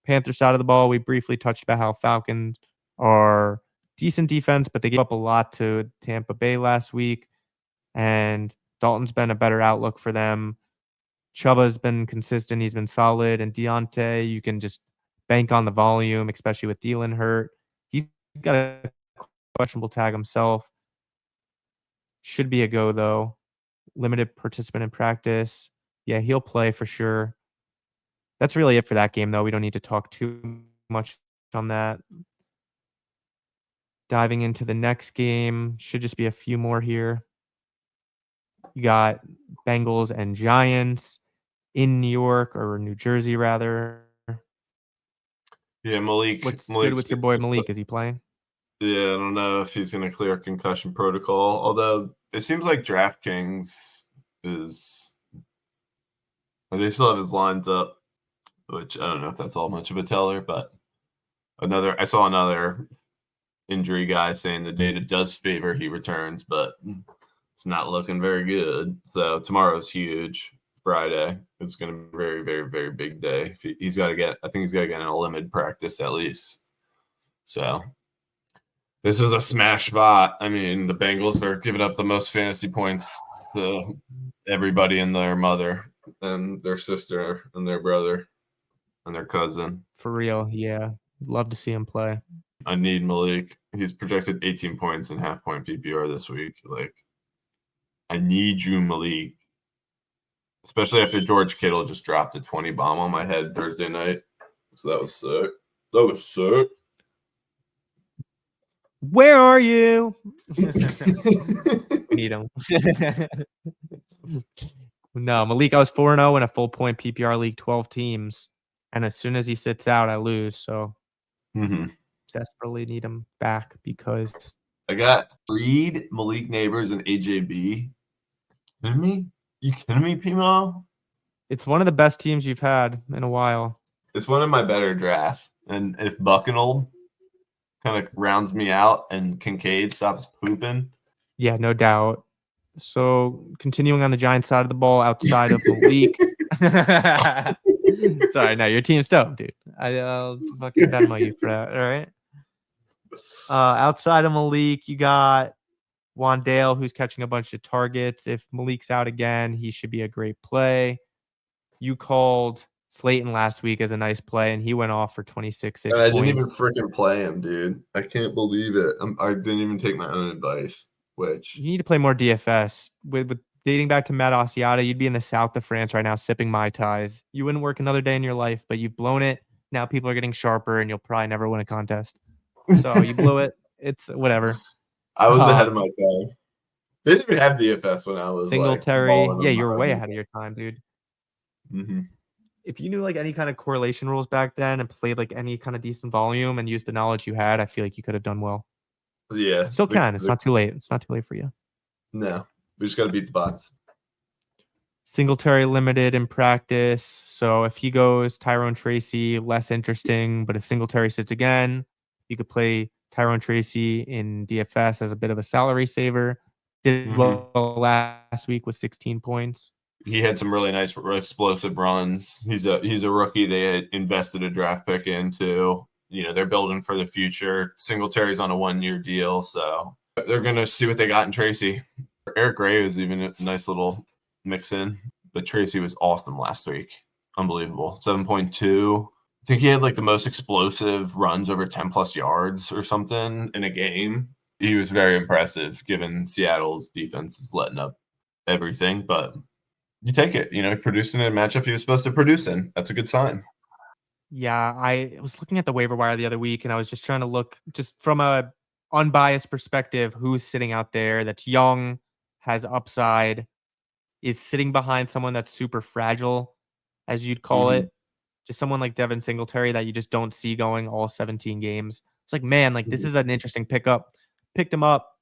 Panther side of the ball, we briefly touched about how Falcons are decent defense, but they gave up a lot to Tampa Bay last week. And Dalton's been a better outlook for them. Chuba's been consistent. He's been solid. And Deontay, you can just bank on the volume, especially with Thielen hurt. He's got a questionable tag himself. Should be a go, though. Limited participant in practice. Yeah, he'll play for sure. That's really it for that game, though. We don't need to talk too much on that. Diving into the next game. Should just be a few more here. You got Bengals and Giants in New York, or New Jersey, rather. Yeah, Malik. What's good with your boy Malik? Is he playing? Yeah, I don't know if he's going to clear concussion protocol. Although it seems like DraftKings is. They still have his lines up, which I don't know if that's all much of a teller. But I saw another injury guy saying the data does favor he returns, but it's not looking very good. So tomorrow's huge. Friday is going to be a very, very, very big day. He's got to get. I think he's got to get in a limited practice at least. So this is a smash spot. I mean, the Bengals are giving up the most fantasy points to everybody and their mother and their sister and their brother and their cousin. For real, yeah. Love to see him play. I need Malik. He's projected 18 points in half-point PPR this week. I need you, Malik. Especially after George Kittle just dropped a 20 bomb on my head Thursday night. So that was sick. Where are you? Need him. No, Malik, I was 4-0 in a full point PPR league, 12 teams. And as soon as he sits out, I lose. So desperately need him back because I got Reed, Malik Neighbors, and AJB. Kidding me? You kidding me, Pimo? It's one of the best teams you've had in a while. It's one of my better drafts. And if Buckenold kind of rounds me out and Kincaid stops pooping. Yeah, no doubt. So continuing on the Giants side of the ball, outside of Malik. Sorry, no, your team's dope, dude. I'll fucking Venmo you for that. All right. Outside of Malik, you got Wandale, who's catching a bunch of targets. If Malik's out again, he should be a great play. You called Slayton last week as a nice play, and he went off for 26-ish points. I didn't even freaking play him, dude. I can't believe it. I didn't even take my own advice. Which you need to play more DFS with dating back to Matt Asiata, you'd be in the south of France right now sipping Mai Tais. You wouldn't work another day in your life, but you've blown it. Now people are getting sharper and you'll probably never win a contest. So you blew it. It's whatever. I was ahead of Um, my time. They didn't even have DFS when I was like Singletary. balling Yeah, on you're way my ahead of your time, dude. mm-hmm. If you knew like any kind of correlation rules back then and played like any kind of decent volume and used the knowledge you had, I feel like you could have done well. Yeah. Still can. It's not too late. It's not too late for you. No, we just got to beat the bots. Singletary limited in practice. So if he goes Tyrone Tracy, less interesting. But if Singletary sits again, you could play Tyrone Tracy in DFS as a bit of a salary saver. Did well last week with 16 points. He had some really nice explosive runs. He's a rookie they had invested a draft pick into. They're building for the future. Singletary's on a 1-year deal, so they're gonna see what they got in Tracy. Eric Gray was even a nice little mix in, but Tracy was awesome last week. Unbelievable. 7.2. I think he had like the most explosive runs over 10 plus yards or something in a game. He was very impressive given Seattle's defense is letting up everything, but you take it. Producing in a matchup he was supposed to produce in. That's a good sign. Yeah, I was looking at the waiver wire the other week and I was just trying to look just from a unbiased perspective who's sitting out there that's young, has upside, is sitting behind someone that's super fragile, as you'd call Mm-hmm. it. Just someone like Devin Singletary that you just don't see going all 17 games. It's like, man, like this is an interesting pickup. Picked him up,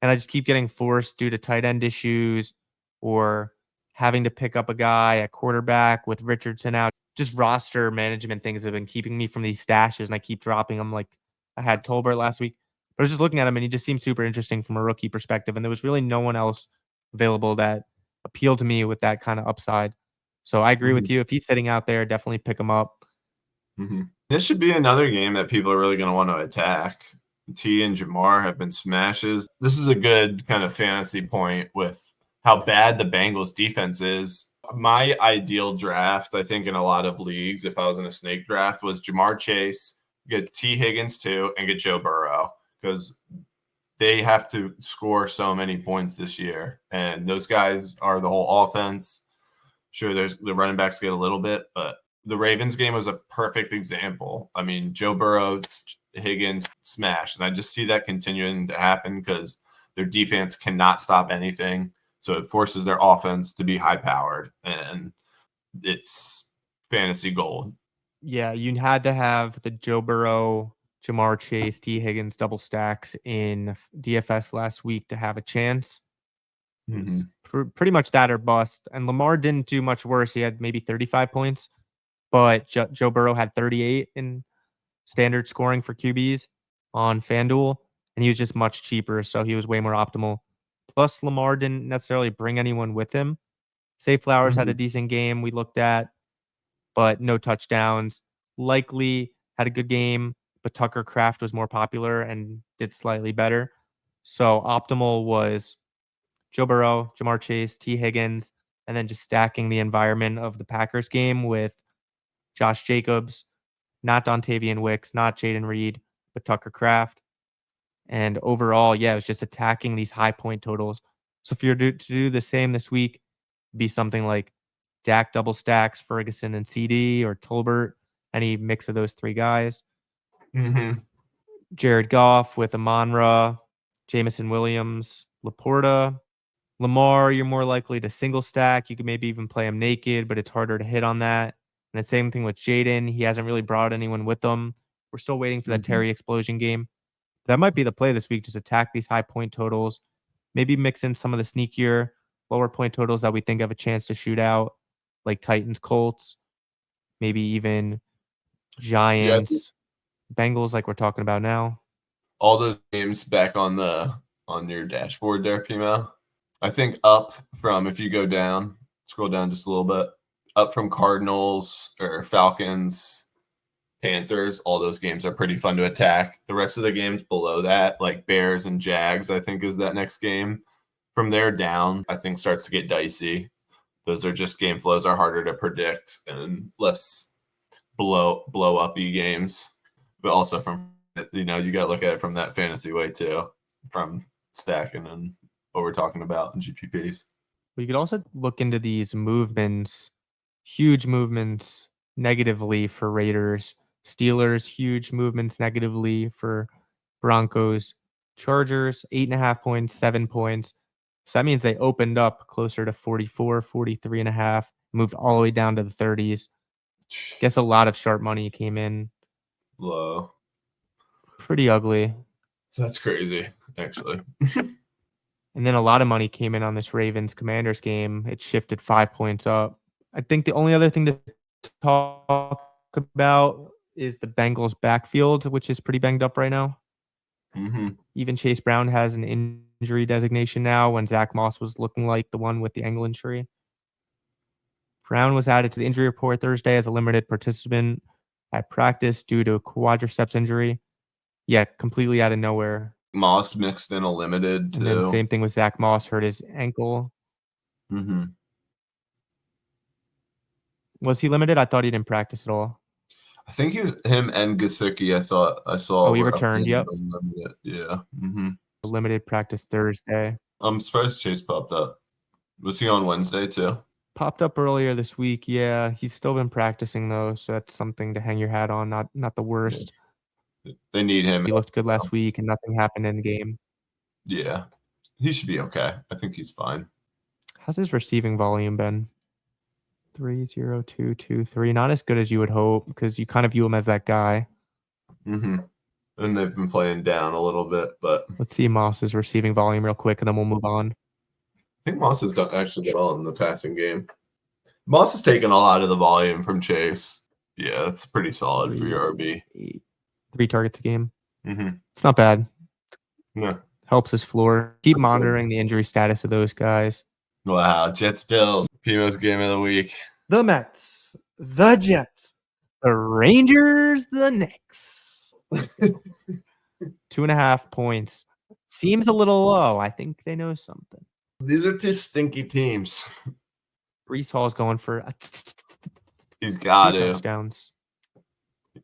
and I just keep getting forced due to tight end issues or having to pick up a guy at quarterback with Richardson out. Just roster management things have been keeping me from these stashes, and I keep dropping them. Like I had Tolbert last week, but I was just looking at him, and he just seemed super interesting from a rookie perspective. And there was really no one else available that appealed to me with that kind of upside. So I agree Mm-hmm. with you. If he's sitting out there, definitely pick him up. Mm-hmm. This should be another game that people are really going to want to attack. T and Jamar have been smashes. This is a good kind of fantasy point with how bad the Bengals defense is. My ideal draft, I think, in a lot of leagues, if I was in a snake draft, was Jamar Chase, get T Higgins too, and get Joe Burrow because they have to score so many points this year. And those guys are the whole offense. Sure, there's the running backs get a little bit, but the Ravens game was a perfect example. I mean, Joe Burrow, Higgins smash, and I just see that continuing to happen because their defense cannot stop anything. So it forces their offense to be high powered, and it's fantasy gold. Yeah, you had to have the Joe Burrow, Jamar Chase, T. Higgins double stacks in DFS last week to have a chance. It was pretty much that or bust. And Lamar didn't do much worse. He had maybe 35 points, but Joe Burrow had 38 in standard scoring for QBs on FanDuel, and he was just much cheaper, so he was way more optimal. Plus, Lamar didn't necessarily bring anyone with him. Say Flowers had a decent game we looked at, but no touchdowns. Likely had a good game, but Tucker Kraft was more popular and did slightly better. So optimal was Joe Burrow, Jamar Chase, T. Higgins, and then just stacking the environment of the Packers game with Josh Jacobs, not Dontavian Wicks, not Jaden Reed, but Tucker Kraft. And overall, yeah, it was just attacking these high point totals. So if you're to do the same this week, be something like Dak double stacks, Ferguson and CD, or Tolbert, any mix of those three guys. Mm-hmm. Jared Goff with Amon-Ra, Jamison Williams, Laporta. Lamar, you're more likely to single stack. You could maybe even play him naked, but it's harder to hit on that. And the same thing with Jaden. He hasn't really brought anyone with him. We're still waiting for that Terry explosion game. That might be the play this week. Just attack these high point totals. Maybe mix in some of the sneakier, lower point totals that we think have a chance to shoot out, like Titans, Colts, maybe even Yeah, Giants, Bengals, like we're talking about now. all those games back on your dashboard there, Pimo. I think up from if you go down, scroll down just a little bit, up from Cardinals or Falcons, Panthers, all those games are pretty fun to attack. The rest of the games below that, like Bears and Jags, I think is that next game. From there down, I think starts to get dicey. Those are just game flows are harder to predict and less blow uppy games. But also from you got to look at it from that fantasy way too, from stacking and what we're talking about in GPPs. We could also look into these movements, huge movements negatively for Raiders, Steelers, huge movements negatively for Broncos, Chargers, 8.5 points, 7 points. So that means they opened up closer to 44, 43.5, moved all the way down to the 30s. Guess a lot of sharp money came in. Low. Pretty ugly. That's crazy, actually. And then a lot of money came in on this Ravens Commanders game. It shifted 5 points up. I think the only other thing to talk about is the Bengals backfield, which is pretty banged up right now. Mm-hmm. Even Chase Brown has an injury designation now when Zach Moss was looking like the one with the ankle injury. Brown was added to the injury report Thursday as a limited participant at practice due to a quadriceps injury. Yeah, completely out of nowhere. Moss mixed in a limited, And then too. same thing with Zach Moss, hurt his ankle. Mm-hmm. Was he limited? I thought he didn't practice at all. I think him and Gesicki, I saw Oh, he were up returned. in Yep. the limited. Yeah. Mm-hmm. Limited practice Thursday. I'm surprised Chase popped up. Was he on Wednesday, too? Popped up earlier this week. Yeah, he's still been practicing though, so that's something to hang your hat on. Not the worst. Yeah. They need him. He looked good last week, and nothing happened in the game. Yeah. He should be okay. I think he's fine. How's his receiving volume been? 3.0223. Not as good as you would hope because you kind of view him as that guy. Mm-hmm. And they've been playing down a little bit, but Let's see Moss's receiving volume real quick, and then we'll move on. I think Moss has done actually done well in the passing game. Moss has taken a lot of the volume from Chase. Yeah, that's pretty solid for your RB. 3 targets a game. Mm-hmm. It's not bad. Yeah. Helps his floor. Keep monitoring the injury status of those guys. Wow, Jets Bills, Pimo's game of the week. The Mets, the Jets, the Rangers, the Knicks. 2.5 points. Seems a little low. I think they know something. These are two stinky teams. Brees Hall's going for He's got 2 to. touchdowns.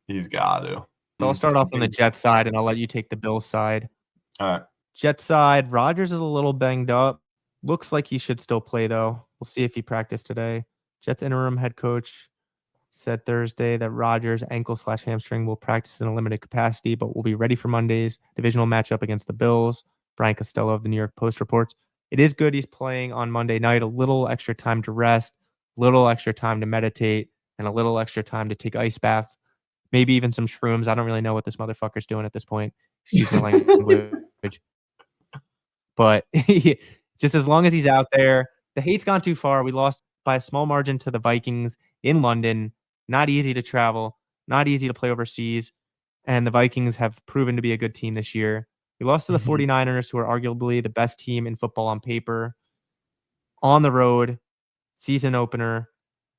He's got to. So I'll start off on the Jets side, and I'll let you take the Bills side. All right. Jets side, Rodgers is a little banged up. Looks like he should still play, though. We'll see if he practiced today. Jets interim head coach said Thursday that Rodgers' ankle/hamstring will practice in a limited capacity, but will be ready for Monday's divisional matchup against the Bills. Brian Costello of the New York Post reports. It is good he's playing on Monday night. A little extra time to rest, little extra time to meditate, and a little extra time to take ice baths. Maybe even some shrooms. I don't really know what this motherfucker's doing at this point. Excuse my language. But just as long as he's out there, the hate's gone too far. We lost by a small margin to the Vikings in London. Not easy to travel, not easy to play overseas. And the Vikings have proven to be a good team this year. We lost to the 49ers, who are arguably the best team in football on paper. On the road, season opener,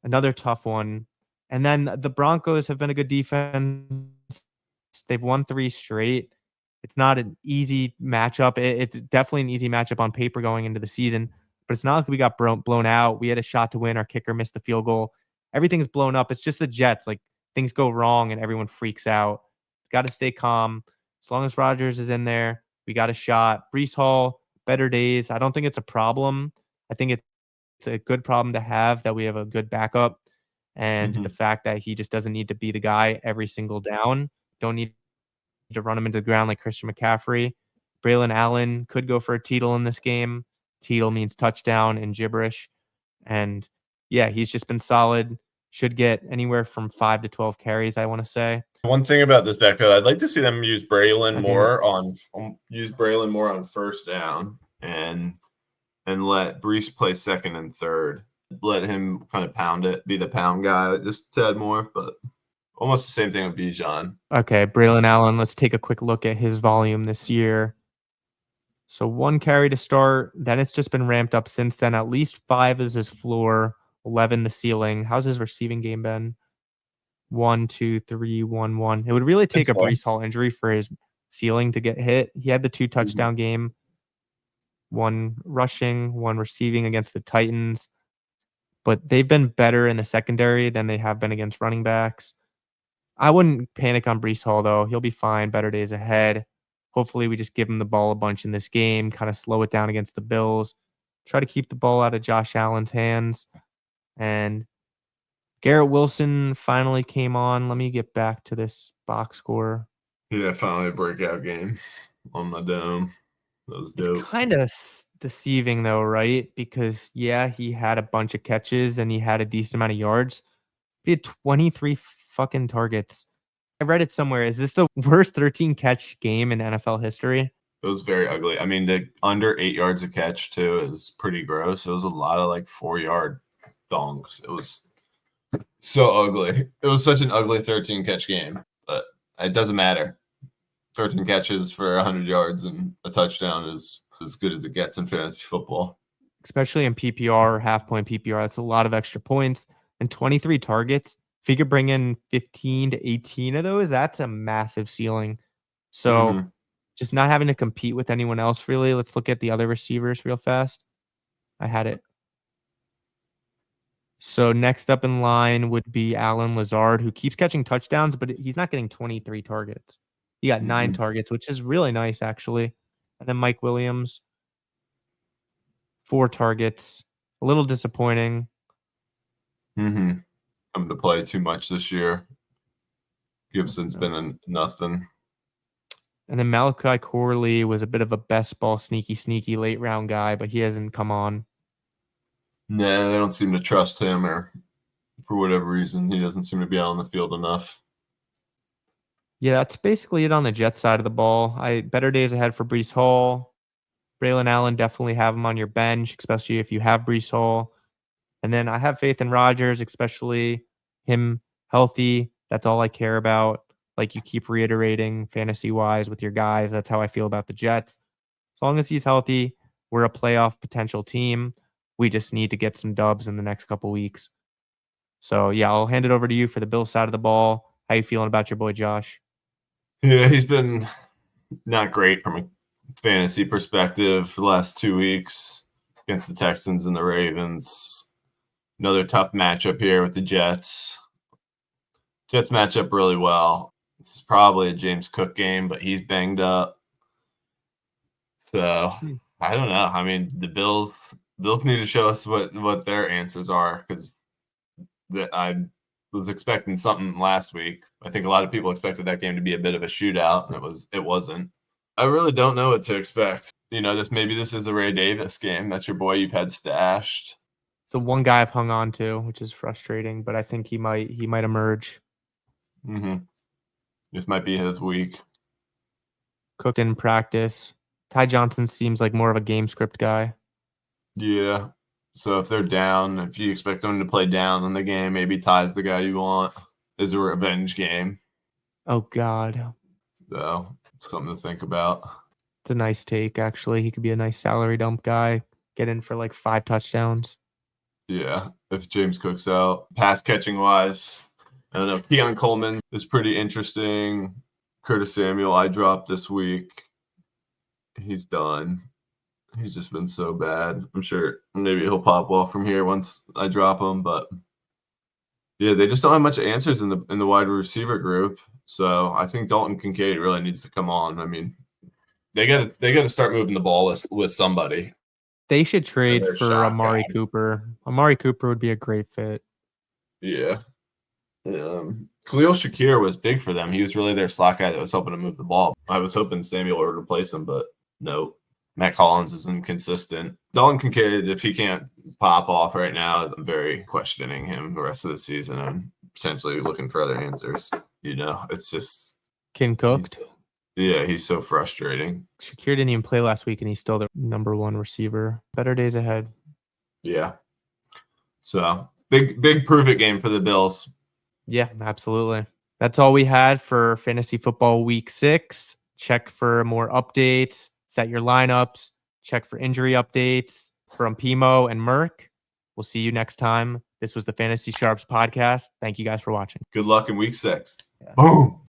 another tough one. And then the Broncos have been a good defense. They've won 3 straight. It's not an easy matchup. It's definitely an easy matchup on paper going into the season, but it's not like we got blown out. We had a shot to win. Our kicker missed the field goal. Everything's blown up. It's just the Jets. Like, things go wrong and everyone freaks out. Got to stay calm. As long as Rodgers is in there, we got a shot. Brees Hall, better days. I don't think it's a problem. I think it's a good problem to have that we have a good backup. And the fact that he just doesn't need to be the guy every single down. Don't need to run him into the ground like Christian McCaffrey. Braylon Allen could go for a TEDL in this game. TEDL means touchdown in gibberish. And yeah, he's just been solid. Should get anywhere from 5 to 12 carries, I want to say. One thing about this backfield, I'd like to see them use Braylon more on first down and let Brees play second and third. Let him kind of pound it, be the pound guy, just a tad more, but almost the same thing with Bijan. Okay, Braylon Allen, let's take a quick look at his volume this year. So 1 carry to start, then it's just been ramped up since then. At least 5 is his floor, 11 the ceiling. How's his receiving game been? 1, 2, 3, 1, 1. It would really take a Brees Hall injury for his ceiling to get hit. He had the 2 touchdown game, 1 rushing, 1 receiving against the Titans. But they've been better in the secondary than they have been against running backs. I wouldn't panic on Brees Hall, though. He'll be fine. Better days ahead. Hopefully, we just give him the ball a bunch in this game, kind of slow it down against the Bills, Try to keep the ball out of Josh Allen's hands. And Garrett Wilson finally came on. Let me get back to this box score. Yeah, finally a breakout game on my dome. That was It's dope. kind of deceiving though, right? Because yeah, he had a bunch of catches and he had a decent amount of yards. He had 23 fucking targets. I read it somewhere. Is this the worst 13 catch game in NFL history? It was very ugly. I mean, the under 8 yards a catch too is pretty gross. It was a lot of like 4-yard donks. It was so ugly. It was such an ugly 13 catch game, but it doesn't matter. 13 catches for 100 yards and a touchdown is as good as it gets in fantasy football. Especially in PPR, half point PPR. That's a lot of extra points. And 23 targets. If you could bring in 15 to 18 of those, that's a massive ceiling. So just not having to compete with anyone else, really. Let's look at the other receivers real fast. I had it. So next up in line would be Alan Lazard, who keeps catching touchdowns, but he's not getting 23 targets. He got 9 targets, which is really nice, actually. And then Mike Williams, 4 targets. A little disappointing. Coming to play too much this year. Gibson's been in nothing. And then Malachi Corley was a bit of a best ball sneaky late round guy, but he hasn't come on. Nah, they don't seem to trust him, or for whatever reason, he doesn't seem to be out on the field enough. Yeah, that's basically it on the Jets side of the ball. Better days ahead for Breece Hall. Braylon Allen, definitely have him on your bench, especially if you have Breece Hall. And then I have faith in Rodgers, especially him healthy. That's all I care about. Like you keep reiterating fantasy-wise with your guys. That's how I feel about the Jets. As long as he's healthy, we're a playoff potential team. We just need to get some dubs in the next couple weeks. So, yeah, I'll hand it over to you for the Bills side of the ball. How you feeling about your boy Josh? Yeah, he's been not great from a fantasy perspective for the last 2 weeks against the Texans and the Ravens. Another tough matchup here with the Jets. Jets match up really well. This is probably a James Cook game, but he's banged up. So I don't know. I mean, the Bills need to show us what their answers are, because I was expecting something last week. I think a lot of people expected that game to be a bit of a shootout, and it wasn't. I really don't know what to expect. You know, this is a Ray Davis game. That's your boy you've had stashed. So one guy I've hung on to, which is frustrating, but I think he might emerge. This might be his week. Cooked in practice. Ty Johnson seems like more of a game script guy. Yeah. So if they're down, if you expect them to play down in the game, maybe Ty's the guy you want. Is a revenge game. Oh, God. So something to think about. It's a nice take, actually. He could be a nice salary dump guy. Get in for like 5 touchdowns. Yeah, if James Cook's out. Pass catching wise, I don't know. Keon Coleman is pretty interesting. Curtis Samuel, I dropped this week. He's done. He's just been so bad. I'm sure maybe he'll pop off from here once I drop him, but yeah, they just don't have much answers in the wide receiver group. So I think Dalton Kincaid really needs to come on. I mean, they got to start moving the ball with somebody. They should trade for Amari Cooper. Amari Cooper would be a great fit. Yeah. Khalil Shakir was big for them. He was really their slot guy that was helping to move the ball. I was hoping Samuel would replace him, but no. Matt Collins is inconsistent. Dalton Kincaid, if he can't pop off right now, I'm very questioning him the rest of the season. I'm potentially looking for other answers. You know, it's just Cooked. He's so frustrating. Shakir didn't even play last week, and he's still the number 1 receiver. Better days ahead. Yeah. So big prove it game for the Bills. Yeah, absolutely. That's all we had for Fantasy Football Week 6. Check for more updates. Set your lineups. Check for injury updates from Pimo and Merck. We'll see you next time. This was the Fantasy Sharps podcast. Thank you guys for watching. Good luck in week 6. Yeah. Boom.